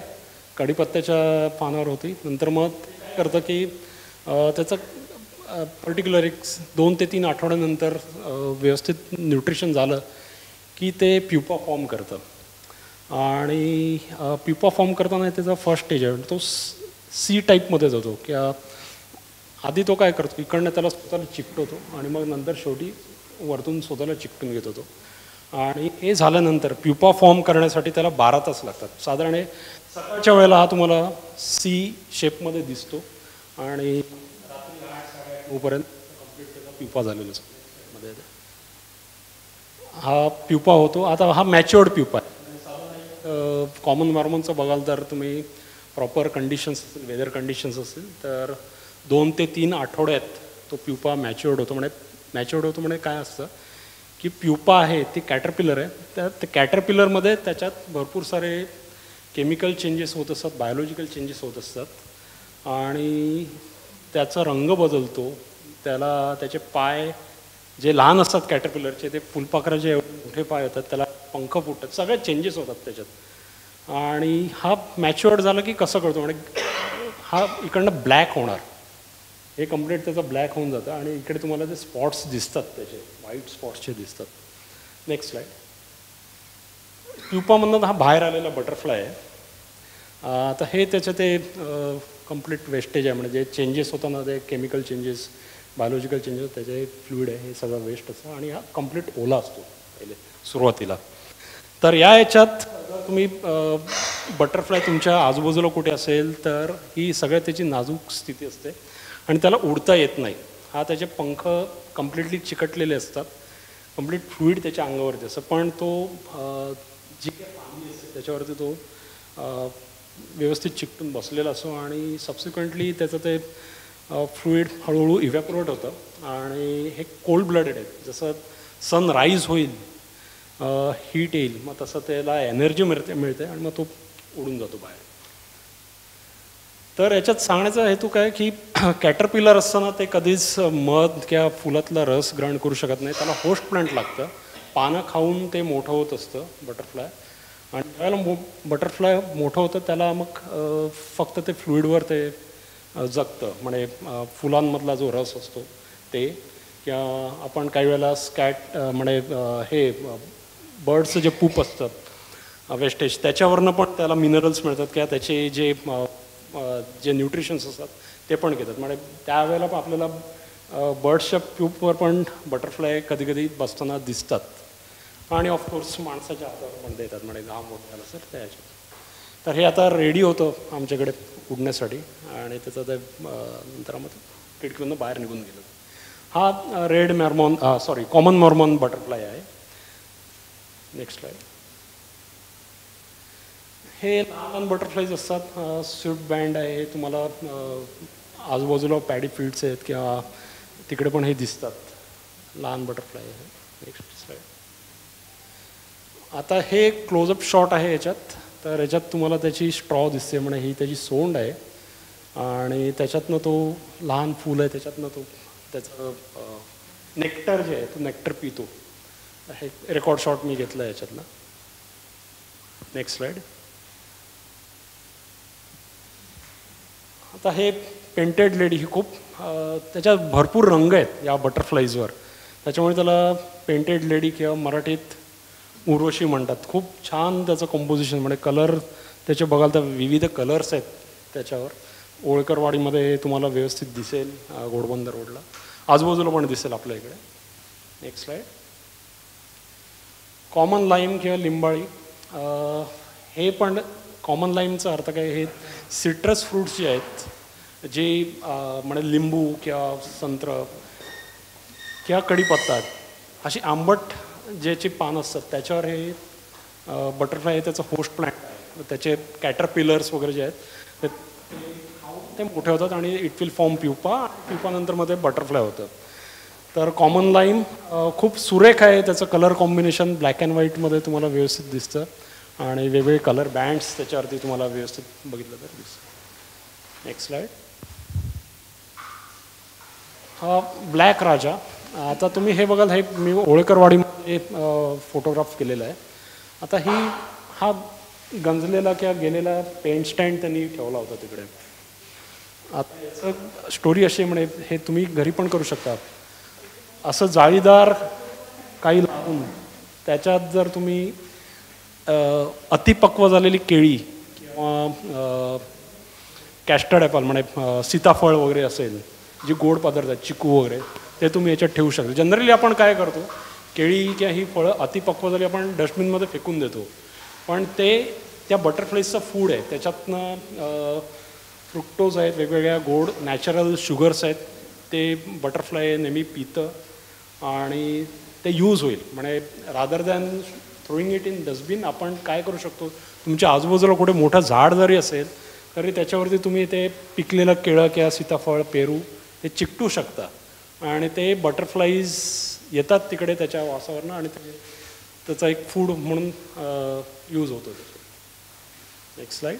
कढीपत्त्याच्या पानावर होती. नंतर मग काय करतं की त्याचं पर्टिक्युलर एक 2 ते 3 आठवड्यानंतर व्यवस्थित न्यूट्रिशन झालं की ते प्युपा फॉर्म करतं. आणि प्युपा फॉर्म करताना त्याचा फर्स्ट स्टेज आहे, तो सी टाईपमध्ये जातो. किंवा आधी तो काय करतो, इकडनं त्याला स्वतःला चिकटवतो आणि मग नंतर शेवटी वरतून स्वतःला चिकटून घेत होतो. आणि हे झाल्यानंतर प्युपा फॉर्म करण्यासाठी त्याला 12 तास लागतात. साधारण सकाळच्या वेळेला हा तुम्हाला सी शेपमध्ये दिसतो, आणि रात्री 8-8:30 पर्यंत कम्प्लीट त्याचा प्युपा झालेला असतो. हा प्युपा होतो. आता हा मॅच्युअर्ड प्युपा आहे. कॉमन मॉर्मनचं बघाल तर तुम्ही प्रॉपर कंडिशन्स असतील, वेदर कंडिशन्स असतील तर 2 ते 3 आठवड्यात तो प्युपा मॅच्युअर्ड होतो. मॅच्युअर्ड होतो म्हणजे काय असतं की प्युपा आहे ती कॅटरपिलर आहे, तर त्या कॅटरपिलरमध्ये त्याच्यात भरपूर सारे केमिकल चेंजेस होत असतात, बायोलॉजिकल चेंजेस होत असतात आणि त्याचा रंग बदलतो. त्याला त्याचे पाय जे लहान असतात कॅटरपिलरचे ते फुलपाखराचे मोठे पाय होतात, त्याला पंख फुटतात, सगळे चेंजेस होतात त्याच्यात. आणि हा मॅच्युअर्ड झाला की कसं कळतो म्हणजे हा इकडनं ब्लॅक होणार, हे कम्प्लीट त्याचं ब्लॅक होऊन जातं आणि इकडे तुम्हाला ते स्पॉट्स दिसतात, त्याचे व्हाईट स्पॉट्सचे दिसतात. Next slide. प्युपामधनं हा बाहेर आलेला बटरफ्लाय आहे. आता हे त्याचं ते कम्प्लीट वेस्टेज आहे, म्हणजे जे चेंजेस होताना ते केमिकल चेंजेस, बायोलॉजिकल चेंजेस, त्याचे फ्लुईड आहे हे सगळं वेस्ट असतं आणि हा कम्प्लीट ओला असतो पहिले सुरुवातीला. तर याच्यात तुम्ही बटरफ्लाय तुमच्या आजूबाजूला कुठे असेल तर ही सगळ्यात त्याची नाजूक स्थिती असते आणि त्याला उडता येत नाही. हा त्याचे पंख कम्प्लिटली चिकटलेले असतात, कम्प्लीट फ्लुईड त्याच्या अंगावरती असतं, पण तो जी काही पाणी असते त्याच्यावरती तो व्यवस्थित चिकटून बसलेला असतो आणि सबसिक्वेंटली त्याचं ते फ्लुईड हळूहळू इव्हॅपोरेट होतं आणि हे कोल्ड ब्लडेड आहे. जसं सन राईज होईल, हीट येईल, मग तसं त्याला एनर्जी मिळते आणि मग तो उडून जातो बाहेर. तर याच्यात सांगण्याचा हेतू काय की कॅटरपिलर असताना ते कधीच मध किंवा फुलातला रस ग्रहण करू शकत नाही, त्याला होस्ट प्लांट लागतं. पानं खाऊन ते मोठं होत असतं बटरफ्लाय आणि ज्यावेळेला बटरफ्लाय मोठं होतं त्याला मग फक्त ते फ्लुईडवर ते जगतं, म्हणजे फुलांमधला जो रस असतो ते, किंवा आपण काही वेळेला स्कॅट म्हणजे हे बर्ड्सचं जे पूप असतं वेस्टेज त्याच्यावरनं पण त्याला मिनरल्स मिळतात किंवा त्याचे जे न्यूट्रिशन्स असतात ते पण घेतात. म्हणजे त्यावेळेला पण आपल्याला बर्ड्सच्या प्यूपवर पण बटरफ्लाय कधी कधी बसताना दिसतात आणि ऑफकोर्स माणसाच्या हातावर पण देतात, म्हणजे घाम होत झालं सर त्याच्यात. तर हे आता रेडी होतं आमच्याकडे उडण्यासाठी आणि त्याचं ते नंतर मग खिडकीतून बाहेर निघून गेलं. हा red Mormon common Mormon butterfly आहे. Next slide. हे लहान बटरफ्लायज असतात, स्विफ्ट बँड आहे, हे तुम्हाला आजूबाजूला पॅडी फील्ड्स आहेत किंवा तिकडे पण हे दिसतात, लहान बटरफ्लाय आहे. Next slide. आता हे क्लोजअप शॉट आहे याच्यात, तर याच्यात तुम्हाला त्याची स्ट्रॉ दिसते, म्हणजे ही त्याची सोंड आहे आणि त्याच्यातनं तो लहान फूल आहे त्याच्यातनं तो त्याचं नेक्टर जे आहे तो नेक्टर पितो. हे रेकॉर्ड शॉट मी घेतला आहे याच्यातला. Next slide. आता हे पेंटेड लेडी, ही खूप त्याच्यात भरपूर रंग आहेत या बटरफ्लाईजवर, त्याच्यामुळे त्याला पेंटेड लेडी किंवा मराठीत उर्वशी म्हणतात. खूप छान त्याचं कंपोजिशन, म्हणजे कलर त्याचे बघाल तर विविध कलर्स आहेत त्याच्यावर. ओळकरवाडीमध्ये तुम्हाला व्यवस्थित दिसेल, घोडबंदर रोडला आजूबाजूला पण दिसेल आपल्या इकडे. Next slide. कॉमन लाईम किंवा लिंबाळी, हे पण कॉमन लाईमचा अर्थ काय, हे सिट्रस फ्रूट्स जे आहेत, जे म्हणजे लिंबू किंवा संत्र किंवा कढीपत्ता, अशी आंबट ज्याची पानं असतात त्याच्यावर हे बटरफ्लाय आहे त्याचं होस्ट प्लांट आहे. त्याचे कॅटरपिलर्स वगैरे जे आहेत ते मोठे होतात आणि इट विल फॉर्म प्युपा. प्युपानंतर मध्ये बटरफ्लाय होतं. तर कॉमन लाईम खूप सुरेख आहे, त्याचं कलर कॉम्बिनेशन ब्लॅक अँड व्हाईटमध्ये तुम्हाला व्यवस्थित दिसतं आणि वेगवेगळे कलर बँड्स त्याच्यावरती तुम्हाला व्यवस्थित बघितलं तर दिसतं. Next slide. हा ब्लॅक राजा. आता तुम्ही हे बघाल, हे मी ओळकरवाडीमध्ये फोटोग्राफ केलेला आहे. आता हा गंजलेला किंवा गेलेला पेंट स्टँड त्यांनी ठेवला होता तिकडे. आता याचं स्टोरी अशी म्हणे, हे तुम्ही घरी पण करू शकता. असं जाळीदार काही लावून त्याच्यात जर तुम्ही अतिपक्व झालेली केळी किंवा कॅस्टर्ड ॲपल म्हणजे सीताफळ वगैरे असेल, जी गोड पदार्थ आहेत, चिकू वगैरे, ते तुम्ही याच्यात ठेवू शकता. जनरली आपण काय करतो, केळी किंवा ही फळं अतिपक्व झाली आपण डस्टबिनमध्ये फेकून देतो, पण ते त्या बटरफ्लाईजचं फूड आहे, त्याच्यातनं फ्रुक्टोज आहेत, वेगवेगळ्या गोड नॅचरल शुगर्स आहेत, ते बटरफ्लाय नेहमी पितं आणि ते यूज होईल. म्हणजे rather than throwing it in dustbin आपण काय करू शकतो, तुमच्या आजूबाजूला कुठे मोठं झाड जरी असेल तरी त्याच्यावरती तुम्ही ते पिकलेलं केळं किंवा सीताफळ पेरू हे चिकटू शकता आणि ते बटरफ्लाईज येतात तिकडे त्याच्या वासावरनं आणि त्याचा एक फूड म्हणून यूज होतो. Next slide.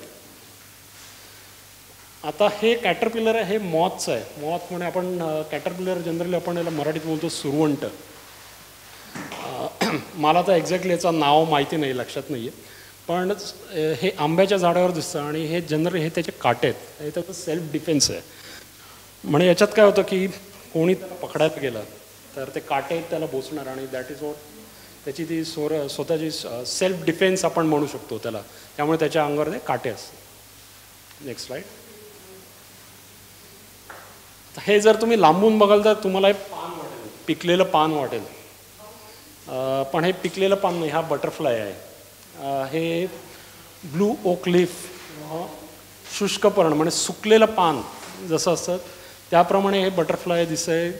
आता हे कॅटरपिलर आहे, हे मॉथचं आहे. मॉथ म्हणजे आपण कॅटरपिलर जनरली आपण याला मराठीत बोलतो सुरवंट. मला तर एक्झॅक्टली याचं नाव माहिती नाही, लक्षात नाही आहे, पण हे आंब्याच्या झाडावर दिसतं आणि हे जनरली हे त्याचे काटे आहेत. हे त्याचं सेल्फ डिफेन्स आहे. म्हणजे याच्यात काय होतं की कोणी त्याला पकडायला गेलं तर ते काटे त्याला बोचणार आणि दॅट इज वॉट त्याची ती स्वतःची सेल्फ डिफेन्स आपण म्हणू शकतो त्याला. त्यामुळे त्याच्या अंगावर ते काटे असतात. Next slide. हे जर तुम्ही लांबून बघाल तर तुम्हाला हे पान वाटेल, पिकलेलं पान वाटेल, पण हे पिकलेलं पान नाही, हा बटरफ्लाय आहे. हे ब्लू ओक लीफ, शुष्क पर्ण म्हणजे सुकलेलं पान जसं असतं त्याप्रमाणे हे बटरफ्लाय दिसतंय.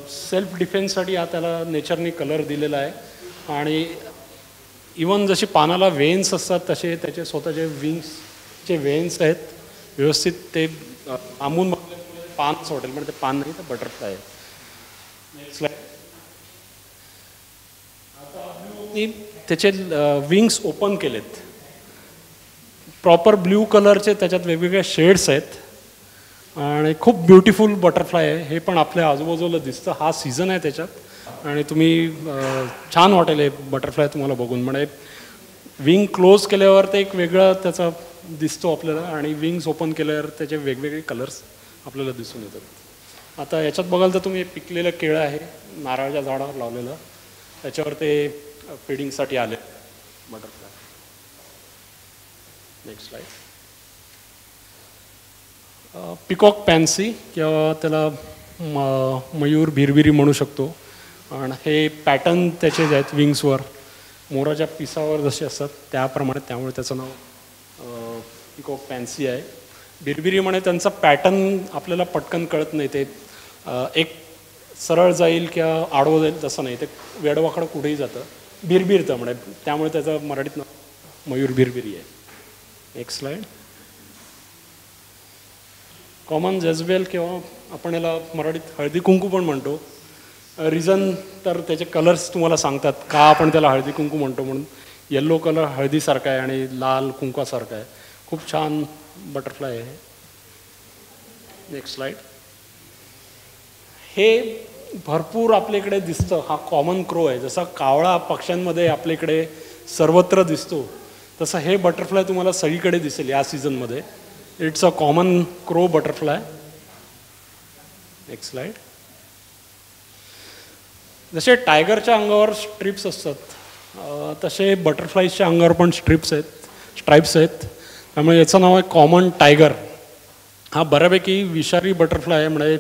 सेल्फ डिफेन्ससाठी हा त्याला नेचरनी कलर दिलेला आहे आणि इवन जशी पानाला वेन्स असतात तसे त्याचे स्वतःचे विंग्सचे वेन्स आहेत व्यवस्थित. ते आंबून पानच वाटेल म्हणजे ते पान नाही तर बटरफ्लाय आहे. Next slide. त्याचे विंग्स ओपन केलेत, प्रॉपर ब्ल्यू कलरचे, त्याच्यात वेगवेगळे शेड्स आहेत आणि खूप ब्युटिफुल बटरफ्लाय आहे. हे पण आपल्या आजूबाजूला दिसतं, हा सीझन आहे त्याच्यात आणि तुम्ही छान वाटेल हे बटरफ्लाय तुम्हाला बघून. म्हणजे विंग क्लोज केल्यावर ते एक वेगळं त्याचा दिसतो आपल्याला आणि विंग्स ओपन केल्यावर त्याचे वेगवेगळे कलर्स आपल्याला दिसून येतात. आता याच्यात बघाल तर तुम्ही पिकलेलं केळं आहे नारळाच्या झाडावर लावलेलं, त्याच्यावर ते फीडिंगसाठी आले butterfly. Next slide. Peacock pansy किंवा त्याला मयूर भिरभिरी म्हणू शकतो आणि हे पॅटर्न त्याचे जे आहेत विंग्सवर मोराच्या पिसावर जसे असतात त्याप्रमाणे, त्यामुळे त्याचं नाव पिकॉक पॅन्सी आहे. भिरभिरी म्हणे त्यांचा पॅटर्न आपल्याला पटकन कळत नाही, ते एक सरळ जाईल किंवा आडवं जाईल तसं नाही, ते वेडवाकडं कुठेही जातं, भिरभिरतं म्हणे, त्यामुळे त्याचं मराठीत नाव मयूर भिरभिरी आहे. Next slide. कॉमन जजबेल किंवा आपण याला मराठीत हळदी कुंकू पण म्हणतो. रिझन तर त्याचे कलर्स तुम्हाला सांगतात का आपण त्याला हळदी कुंकू म्हणतो म्हणून. येल्लो कलर हळदीसारखा आहे आणि लाल कुंकासारखा आहे. खूप छान बटरफ्लाय आहे. Next slide. हे भरपूर आपल्याकडे दिसतं, हा कॉमन क्रो आहे. जसा कावळा पक्ष्यांमध्ये आपल्याकडे सर्वत्र दिसतो तसं हे बटरफ्लाय तुम्हाला सगळीकडे दिसेल या सीझनमध्ये. It's a common crow butterfly. Next slide. जसे टायगरच्या अंगावर स्ट्रिप्स असतात तसे बटरफ्लायच्या अंगावर पण स्ट्राइप्स आहेत. त्यामुळे याचं नाव आहे कॉमन टायगर. हा बऱ्यापैकी विषारी बटरफ्लाय आहे. म्हणजे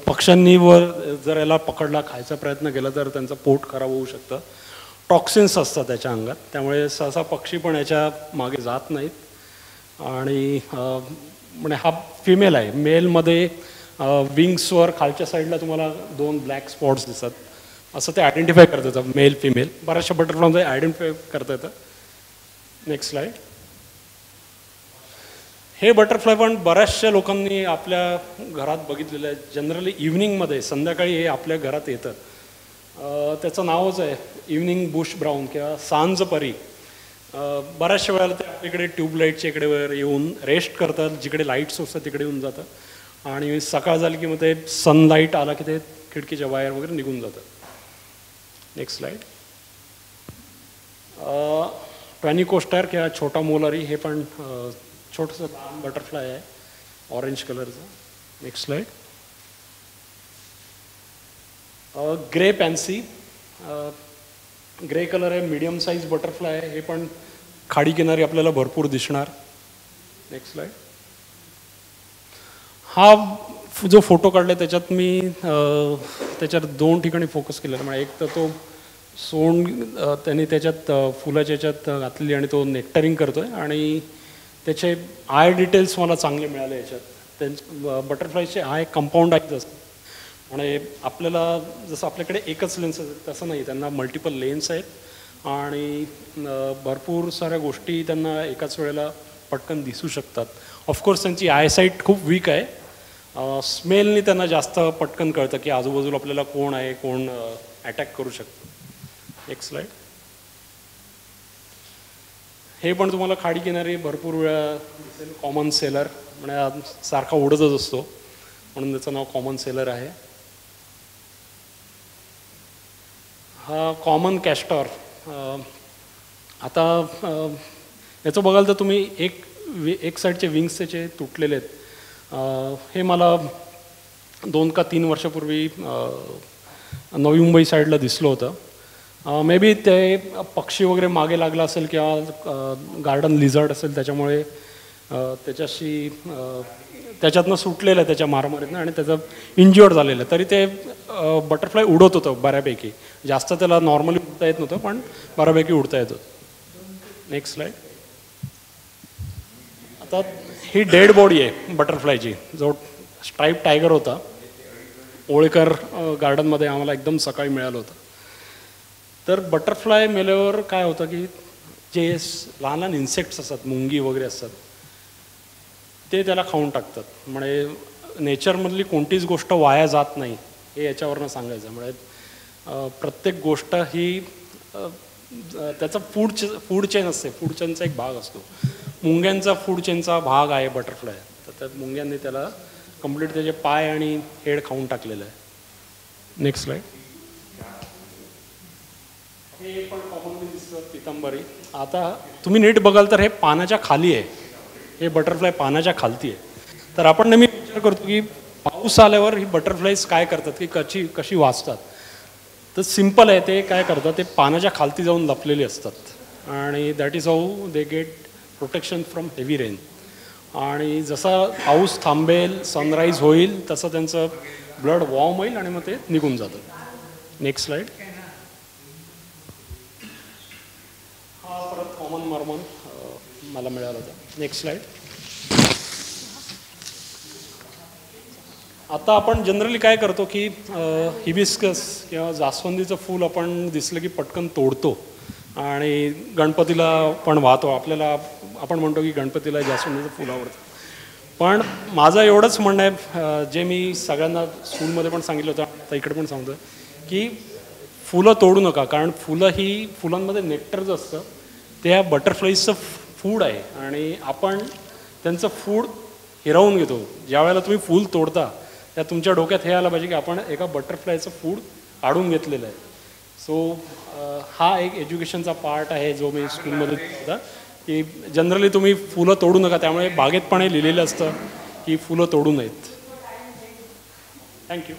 पक्ष्यांनी जर याला पकडला, खायचा प्रयत्न केला तर त्यांचं पोट खराब होऊ शकतं. टॉक्सिन्स असतात त्याच्या अंगात, त्यामुळे सहसा पक्षी पण याच्या मागे जात नाहीत. आणि म्हणजे हा फिमेल आहे. मेलमध्ये विंग्सवर खालच्या साईडला तुम्हाला 2 ब्लॅक स्पॉट्स दिसतात, असं ते आयडेंटिफाय करता येतं मेल फिमेल. बऱ्याचशा बटरफ्लायमध्ये आयडेंटिफाय करता येतं. Next slide. हे बटरफ्लाय पण बऱ्याचशा लोकांनी आपल्या घरात बघितलेलं आहे. जनरली इव्हनिंगमध्ये, संध्याकाळी हे आपल्या घरात येतं. त्याचं नावच आहे इव्हनिंग बुश ब्राऊन किंवा सांजपरी. बऱ्याचशा वेळेला ते आपल्याकडे ट्यूबलाईटच्या इकडे येऊन रेस्ट करतात, जिकडे लाईट्स असतात तिकडे येऊन जातं आणि सकाळ झाली की मग ते सनलाईट आला की ते खिडकीच्या बाहेर वगैरे निघून जातं. Next slide. पॅनिकोस्टार किंवा छोटा मोलारी हे पण छोटंसं लहान बटरफ्लाय आहे ऑरेंज कलरचं. Next slide. Grey pansy, grey colour आहे, मीडियम साईज बटरफ्लाय आहे. हे पण खाडी किनारी आपल्याला भरपूर दिसणार. Next slide. हा जो फोटो काढला त्याच्यात मी त्याच्यात 2 ठिकाणी फोकस केलेला. म्हणजे एक तर तो सोंड त्यांनी त्याच्यात फुलाच्या याच्यात घातलेली आणि तो नेक्टरिंग करतोय आणि त्याचे आय डिटेल्स मला चांगले मिळाले याच्यात. त्यांचे बटरफ्लायचे आय कंपाऊंड आयज असतात. म्हणजे आपल्याला जसं आपल्याकडे एकच लेन्स आहे तसं नाही, त्यांना मल्टिपल लेन्स आहेत आणि भरपूर साऱ्या गोष्टी त्यांना एकाच वेळेला पटकन दिसू शकतात. ऑफकोर्स त्यांची आयसाईट खूप वीक आहे. स्मेलनी त्यांना जास्त पटकन कळतं की आजूबाजूला आपल्याला कोण आहे, कोण अटॅक करू शकतं. एक स्लाईड. हे पण तुम्हाला खाडी किनारी भरपूर वेळा दिसेल. कॉमन सेलर म्हणजे सारखा उडतच असतो म्हणून त्याचं नाव कॉमन सेलर आहे. हा कॉमन कॅस्टर. आता याचं बघाल तर तुम्ही एक साईडचे विंग्स त्याचे तुटलेले आहेत. हे मला 2 का 3 वर्षापूर्वी नवी मुंबई साईडला दिसलं होतं. मे बी ते पक्षी वगैरे मागे लागला असेल किंवा गार्डन लिझर्ड असेल त्याच्यामुळे त्याच्यातनं सुटलेलं आहे त्याच्या मारामारीतनं आणि त्याचं इंज्युअर्ड झालेलं आहे. तरी ते बटरफ्लाय उडत होतं बऱ्यापैकी. जास्त त्याला नॉर्मली उडता येत नव्हतं पण बऱ्यापैकी उडता येत होतं. Next slide. आता ही डेड बॉडी आहे बटरफ्लायची. जो स्ट्राईप टायगर होता ओळेकर गार्डनमध्ये आम्हाला एकदम सकाळी मिळालं होतं. तर बटरफ्लाय मेल्यावर काय होतं की जे लहान लहान इन्सेक्ट्स असतात, मुंगी वगैरे असतात, ते त्याला खाऊन टाकतात. म्हणजे नेचरमधली कोणतीच गोष्ट वाया जात नाही हे याच्यावरनं सांगायचं. म्हणजे प्रत्येक गोष्ट ही त्याचा फूड चेन असते. फूड चेनचा एक भाग असतो. मुंग्यांचा फूड चेनचा भाग आहे बटरफ्लाय. तर त्या मुंग्यांनी त्याला कम्प्लीट त्याचे पाय आणि हेड खाऊन टाकलेलं आहे. Next slide. हे पण कॉमनली दिसतं पितांबरी. आता तुम्ही नीट बघाल तर हे पानाच्या खाली आहे. हे बटरफ्लाय पानाच्या खालती आहे. तर आपण नेहमी विचार करतो की पाऊस आल्यावर ही बटरफ्लायज काय करतात की कशी वाचतात. तर सिम्पल आहे. ते काय करतात, ते पानाच्या खालती जाऊन लपलेले असतात आणि that is how they get protection from heavy rain. आणि जसा पाऊस थांबेल, सनराईज होईल, तसं त्यांचं ब्लड वॉर्म होईल आणि मग ते निघून जातं. Next slide. हा परत कॉमन मॉर्मन मला मिळाला होता. Next slide. आता आपण जनरली काय करतो की हिबिस्कस किंवा जास्वंदीचं फूल आपण दिसलं की पटकन तोडतो आणि गणपतीला पण वाहतो. आपण म्हणतो की गणपतीला जास्वंदीचं फूल आवडतं. पण माझं एवढंच म्हणणं आहे, जे मी सगळ्यांना स्कूलमध्ये पण सांगितलं होतं, आता इकडे पण सांगतो की फुलं तोडू नका. कारण फुलांमध्ये नेक्टर जे असतं ते ह्या बटरफ्लाईजचं फूड आहे आणि आपण त्यांचं फूड हिरावून घेतो. ज्या वेळेला तुम्ही फूल तोडता त्या तुमच्या डोक्यात हे आलं पाहिजे की आपण एका बटरफ्लायचं फूड काढून घेतलेलं आहे. सो हा एक एज्युकेशनचा पार्ट आहे जो मी स्कूलमध्ये होता की जनरली तुम्ही फुलं तोडू नका. त्यामुळे बागेत पण हे लिहिलेलं असतं की फुलं तोडू नयेत. थँक्यू.